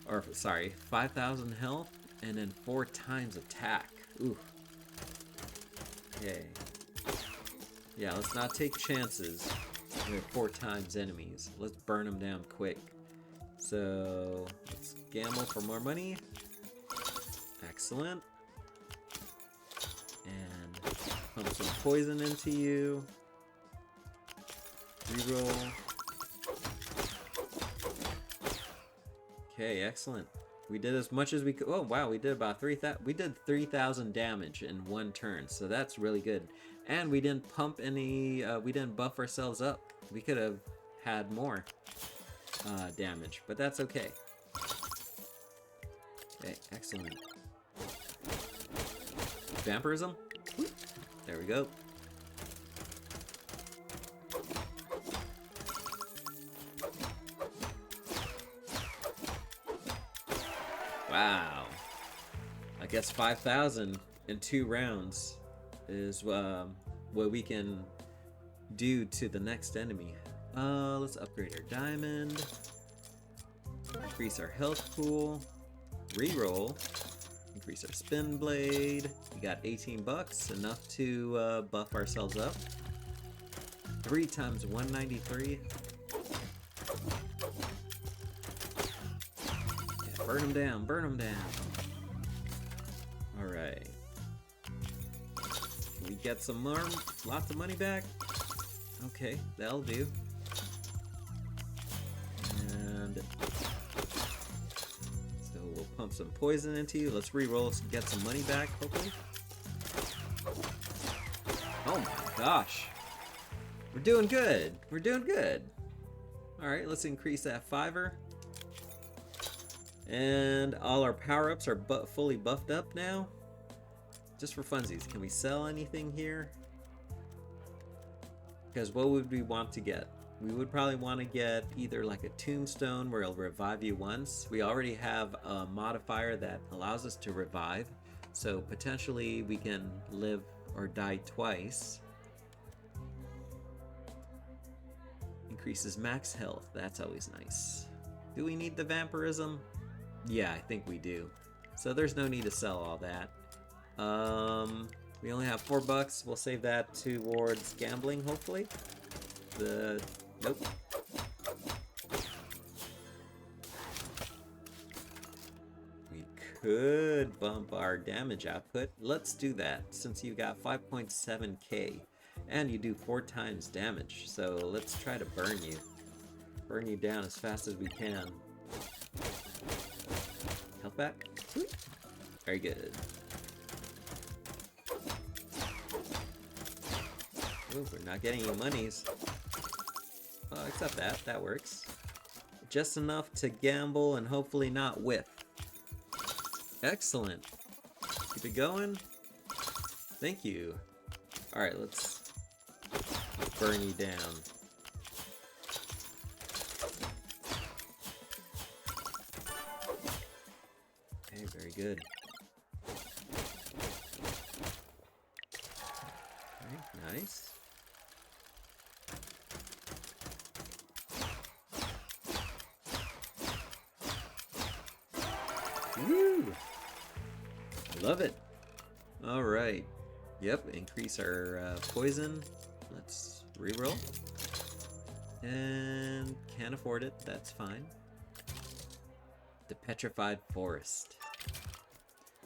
[SPEAKER 1] Or, sorry, 5,000 health. And then 4 times attack. Ooh. Okay. Yeah, let's not take chances with 4 times enemies. Let's burn them down quick. So, let's gamble for more money. Excellent. And pump some poison into you. Reroll. Okay, excellent. We did as much as we could. Oh wow, we did about 3,000. We did 3,000 damage in 1 turn, so that's really good. And we didn't pump any. We didn't buff ourselves up. We could have had more damage, but that's okay. Okay, excellent. Vampirism. There we go. Wow. I guess 5,000 in 2 rounds is what we can do to the next enemy. Let's upgrade our diamond. Increase our health pool. Reroll. Increase our spin blade. We got 18 bucks, enough to buff ourselves up. 3 times 193. Yeah, burn them down, burn them down. Alright. Can we get some more? Lots of money back? Okay, that'll do. And so we'll pump some poison into you. Let's re-roll, get some money back, hopefully. Oh my gosh. We're doing good. We're doing good. Alright, let's increase that 5er. And all our power-ups are fully buffed up now. Just for funsies, can we sell anything here? Because what would we want to get? We would probably want to get either like a tombstone where it'll revive you once. We already have a modifier that allows us to revive, so potentially we can live or die twice. Increases max health, that's always nice. Do we need the vampirism? Yeah, I think we do. So there's no need to sell all that. We only have $4. We'll save that towards gambling, hopefully. Nope. We could bump our damage output. Let's do that, since you got 5.7k. And you do 4 times damage, so let's try to burn you. Burn you down as fast as we can. Health back. Very good. Ooh, we're not getting any monies. Oh, except that works. Just enough to gamble and hopefully not whiff. Excellent. Keep it going. Thank you. Alright, let's burn you down. Okay, very good. Okay, nice. Woo! I love it. All right. Yep, increase our poison. Let's reroll. And can't afford it, that's fine. The Petrified Forest.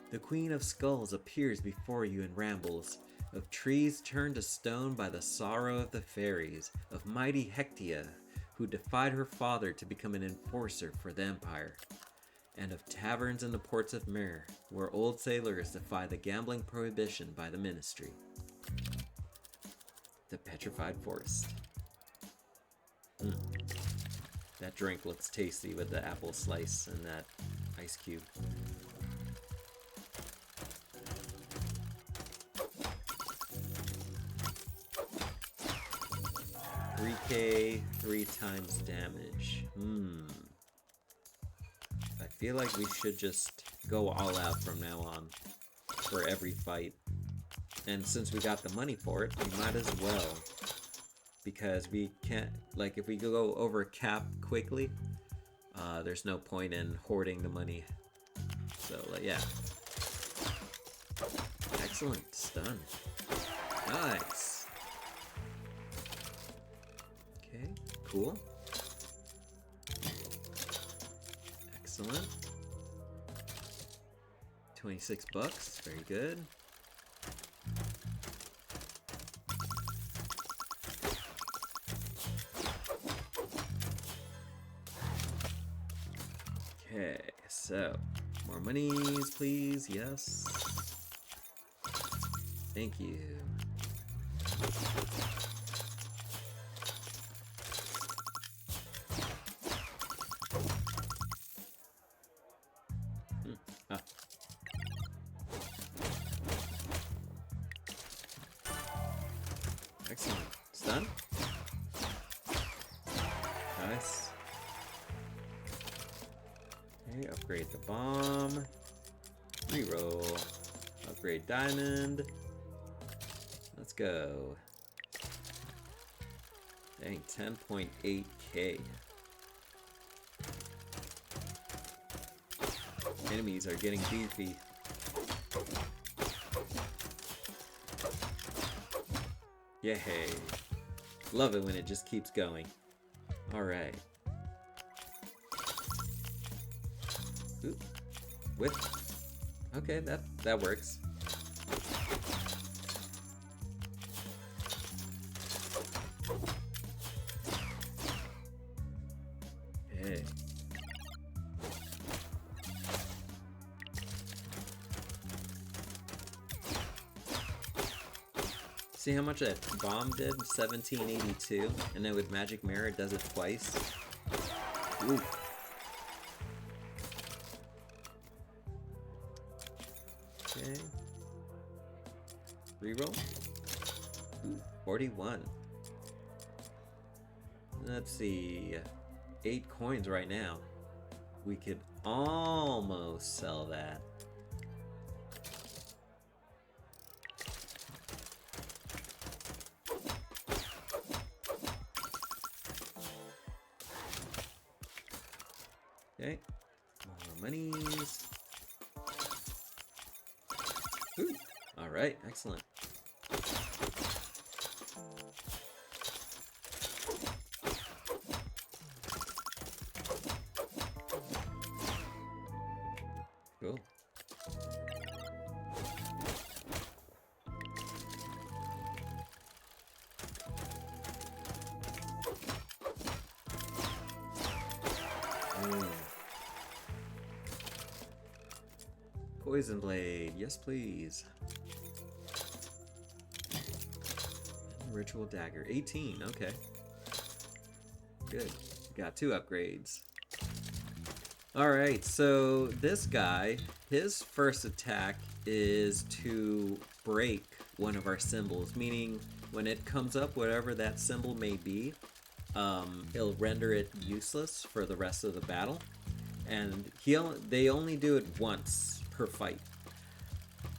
[SPEAKER 1] The Queen of Skulls appears before you in rambles, of trees turned to stone by the sorrow of the fairies, of mighty Hectia, who defied her father to become an enforcer for the Empire, and of taverns in the ports of Mir, where old sailors defy the gambling prohibition by the Ministry. The Petrified Forest. That drink looks tasty with the apple slice and that ice cube. $3K, 3 times damage. I feel like we should just go all out from now on for every fight. And since we got the money for it, we might as well. Because we can't, like, if we go over a cap quickly, there's no point in hoarding the money. So, yeah. Excellent. Stun. Nice. Okay, cool. Excellent. $26. Very good. Okay, so more monies, please. Yes. Thank you. Excellent. Stun. Nice. Okay, upgrade the bomb. Reroll. Upgrade diamond. Let's go. Dang, 10.8k. Enemies are getting beefy. Yay. Love it when it just keeps going. Alright. Ooh. Whip. Okay, that works. Hey. See how much that bomb did? 1782. And then with Magic Mirror it does it twice. Ooh. Okay. Reroll. Ooh, 41. Let's see. 8 coins right now. We could almost sell that. Okay. More monies. Ooh. All right. Excellent. Cool. Poison blade, yes please. And ritual dagger, 18, okay. Good, got 2 upgrades. Alright, so this guy, his first attack is to break one of our symbols, meaning when it comes up, whatever that symbol may be, it'll render it useless for the rest of the battle. And they only do it once per fight.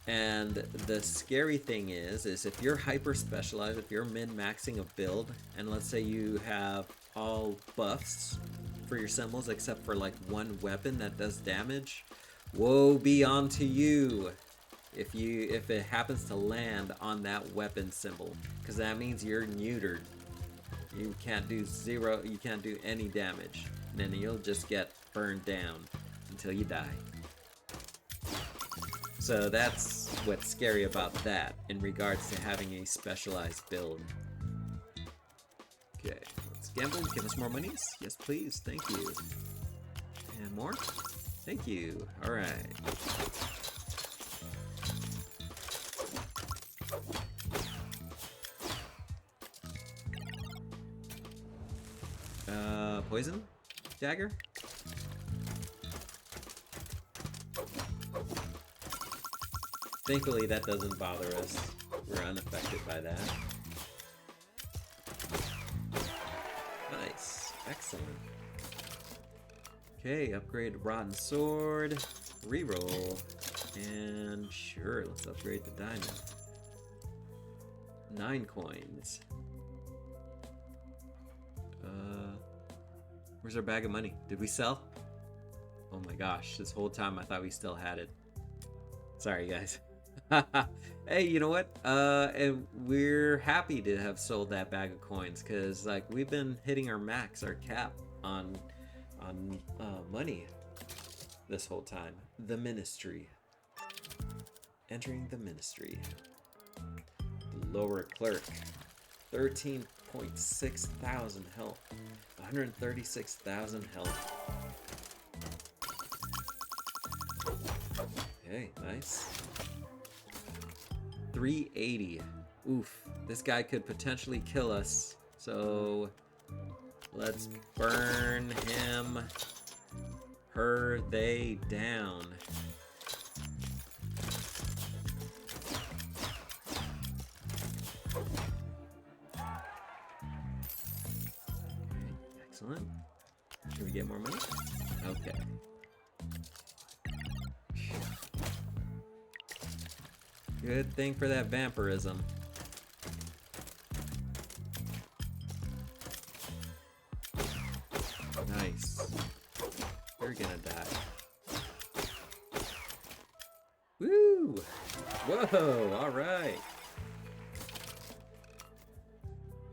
[SPEAKER 1] And the scary thing is if you're hyper specialized, if you're min-maxing a build, and let's say you have all buffs for your symbols except for like one weapon that does damage, woe be unto you if it happens to land on that weapon symbol, because that means you're neutered. You can't do any damage, and then you'll just get burned down until you die. So that's what's scary about that in regards to having a specialized build. Okay, let's gamble. Give us more monies. Yes, please. Thank you. And more? Thank you. All right. Poison? Dagger? Thankfully, that doesn't bother us. We're unaffected by that. Nice. Excellent. Okay, upgrade Rotten Sword. Reroll. And sure, let's upgrade the diamond. 9 coins. Where's our bag of money? Did we sell? Oh my gosh, this whole time I thought we still had it. Sorry, guys. Hey, you know what? And we're happy to have sold that bag of coins, because like we've been hitting our max, our cap on money this whole time. The ministry. Entering the ministry. Lower clerk. 13.6 thousand health. 136,000 health. Okay, nice. 380. Oof. This guy could potentially kill us. So let's burn him. Her they down. Excellent. Can we get more money? Okay. Good thing for that vampirism. Nice. You're gonna die. Woo! Whoa! Alright.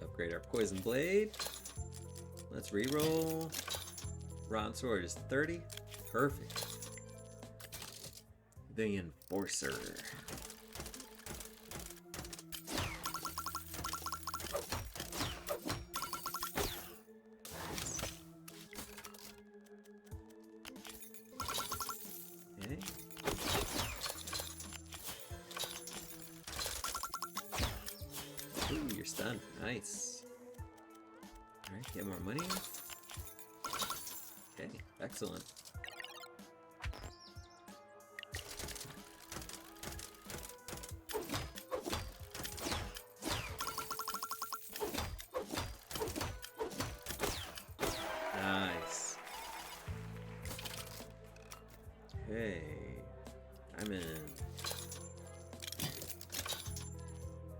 [SPEAKER 1] Upgrade our poison blade. Let's reroll. Rotten sword is 30. Perfect. The enforcer. Okay. Ooh, you're stunned. Nice. Alright, get more money. Okay, excellent. Okay. I'm in.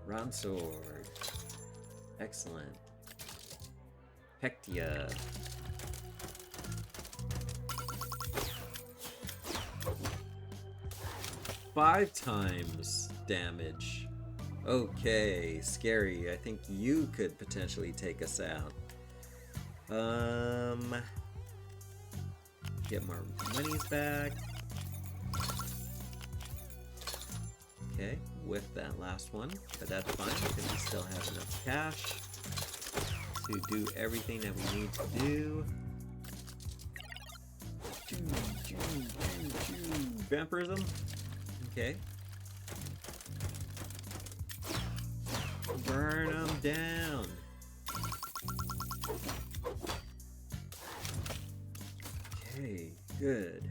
[SPEAKER 1] Rotten sword. Excellent. Hectia. Five times damage. Okay, scary. I think you could potentially take us out. Get more monies back. Okay, with that last one, but that's fine because we still have enough cash to do everything that we need to do. Vampirism. Okay. Burn them down. Okay, good.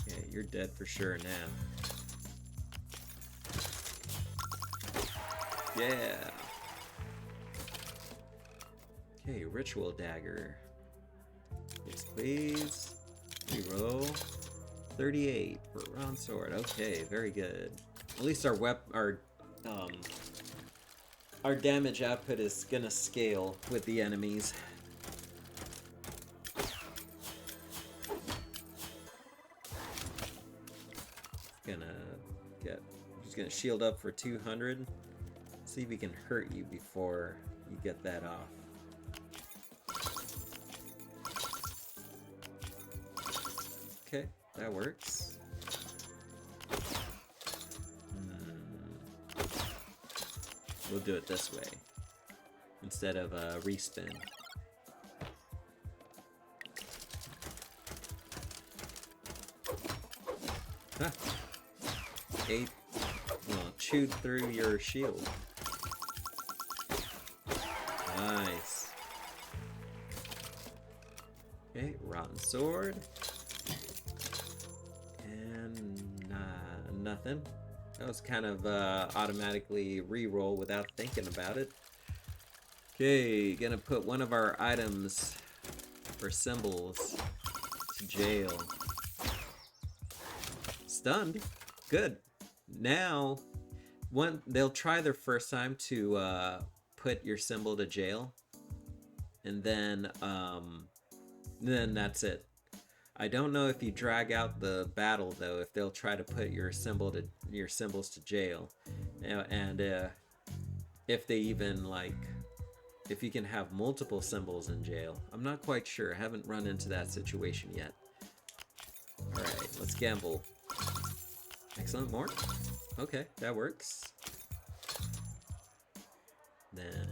[SPEAKER 1] Okay, you're dead for sure now. Yeah. Okay, ritual dagger. Yes, please. Reroll. 38 for round sword. Okay, very good. At least our damage output is gonna scale with the enemies. Just gonna shield up for 200. See if we can hurt you before you get that off. Okay, that works. We'll do it this way instead of respin. Huh. 8. Well, chewed through your shield. Nice. Okay, rotten sword. And nothing. That was kind of automatically re-roll without thinking about it. Okay, gonna put one of our items or symbols to jail. Stunned. Good. Now, they'll try their first time to put your symbol to jail, and then that's it. I don't know if you drag out the battle though, if they'll try to put your symbols to jail, and if they even if you can have multiple symbols in jail. I'm not quite sure. I haven't run into that situation yet. All right, let's gamble. Excellent, more. Okay, that works. Then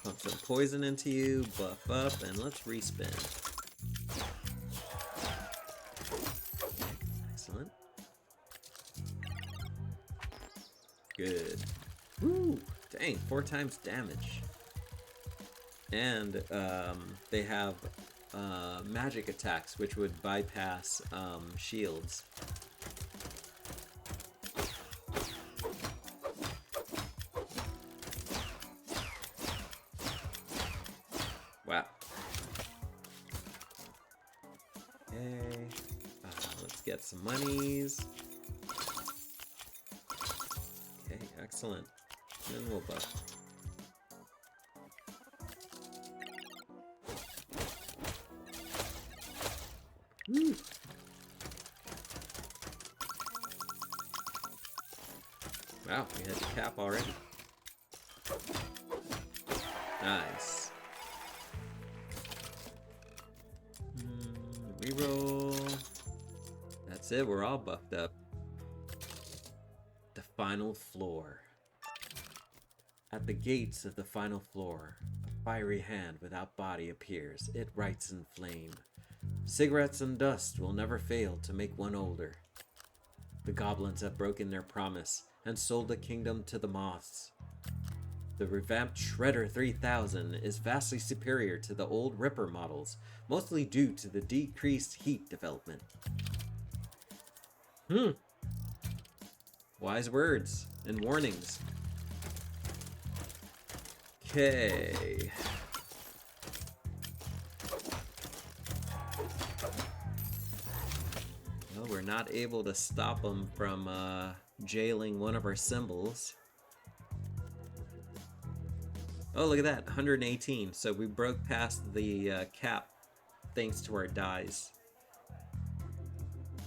[SPEAKER 1] pump some poison into you, buff up, and let's respin. Excellent. Good. Woo! Dang, 4 times damage. And they have magic attacks, which would bypass shields. Wow. Okay. Let's get some monies. Okay, excellent. And we'll buff. Woo. Wow, we hit the cap already. Nice. Reroll. That's it, we're all buffed up. The final floor. At the gates of the final floor, a fiery hand without body appears. It writes in flame. Cigarettes and dust will never fail to make one older. The goblins have broken their promise and sold the kingdom to the moths. The revamped Shredder 3000 is vastly superior to the old Ripper models, mostly due to the decreased heat development. Wise words and warnings. Okay. we're not able to stop them from jailing one of our symbols. Oh, look at that, 118. So we broke past the cap thanks to our dice.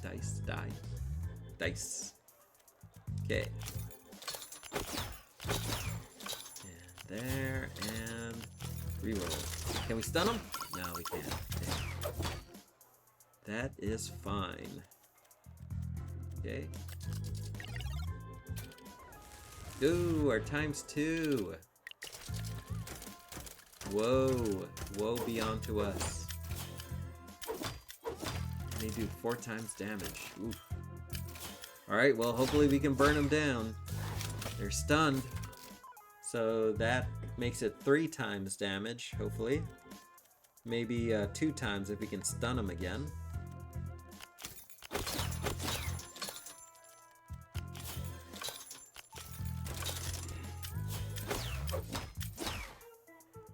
[SPEAKER 1] Dice. Okay. And there, and reroll. Can we stun them? No, we can't. Okay. That is fine. Okay. Ooh, our ×2. Whoa. Woe be unto us. They do 4 times damage. Ooh. Alright, well, hopefully we can burn them down. They're stunned. So that makes it 3 times damage, hopefully. Maybe 2 times if we can stun them again.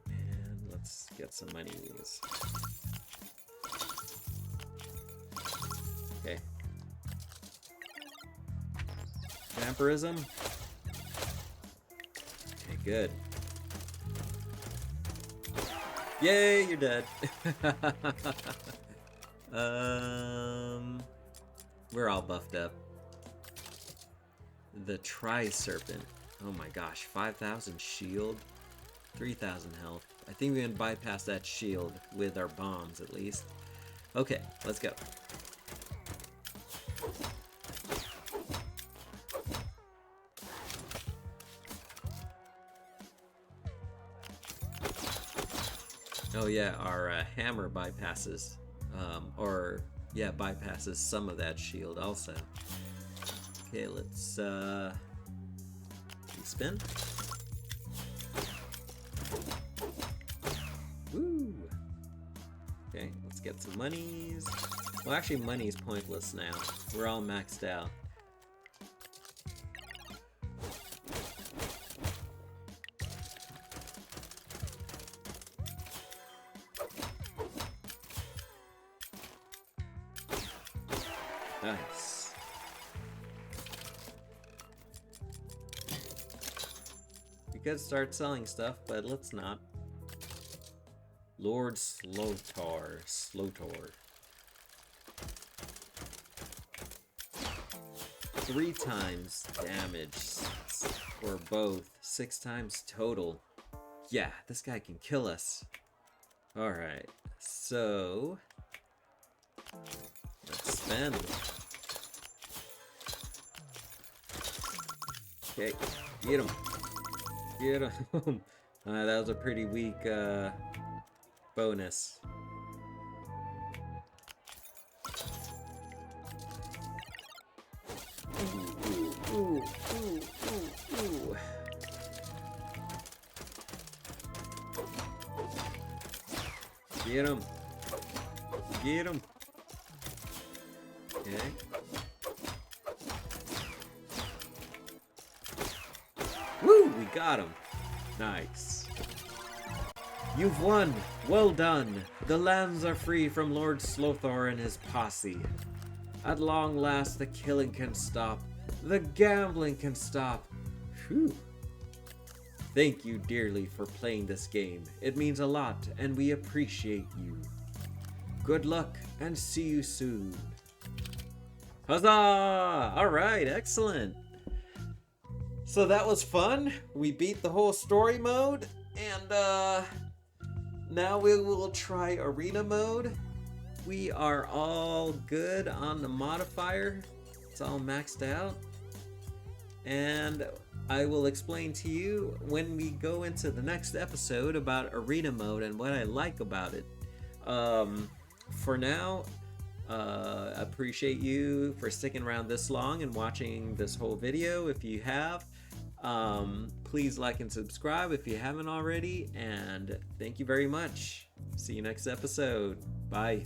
[SPEAKER 1] And let's get some monies. Okay. Vampirism. Okay, good. Yay, you're dead. We're all buffed up. The Tri-Serpent. Oh my gosh, 5,000 shield, 3,000 health. I think we can bypass that shield with our bombs at least. Okay, let's go. Oh yeah, our hammer bypasses, bypasses some of that shield also. Okay, let's spin. Woo! Okay, let's get some monies. Well, actually, money's pointless now. We're all maxed out. Nice. We could start selling stuff, but let's not. Lord Slotor. 3 times damage for both. 6 times total. Yeah, this guy can kill us. Alright, so let's spend. Okay, get him. Get him. That was a pretty weak bonus. Ooh. Get him. Get him. Okay. Woo! We got him. Nice. You've won. Well done. The lands are free from Lord Slothor and his posse. At long last, the killing can stop. The gambling can stop. Phew. Thank you dearly for playing this game. It means a lot, and we appreciate you. Good luck, and see you soon. Huzzah! Alright, excellent. So that was fun. We beat the whole story mode, and now we will try arena mode. We are all good on the modifier. It's all maxed out. And I will explain to you when we go into the next episode about arena mode and what I like about it. For now, appreciate you for sticking around this long and watching this whole video. If you have, please like and subscribe if you haven't already. And thank you very much. See you next episode. Bye.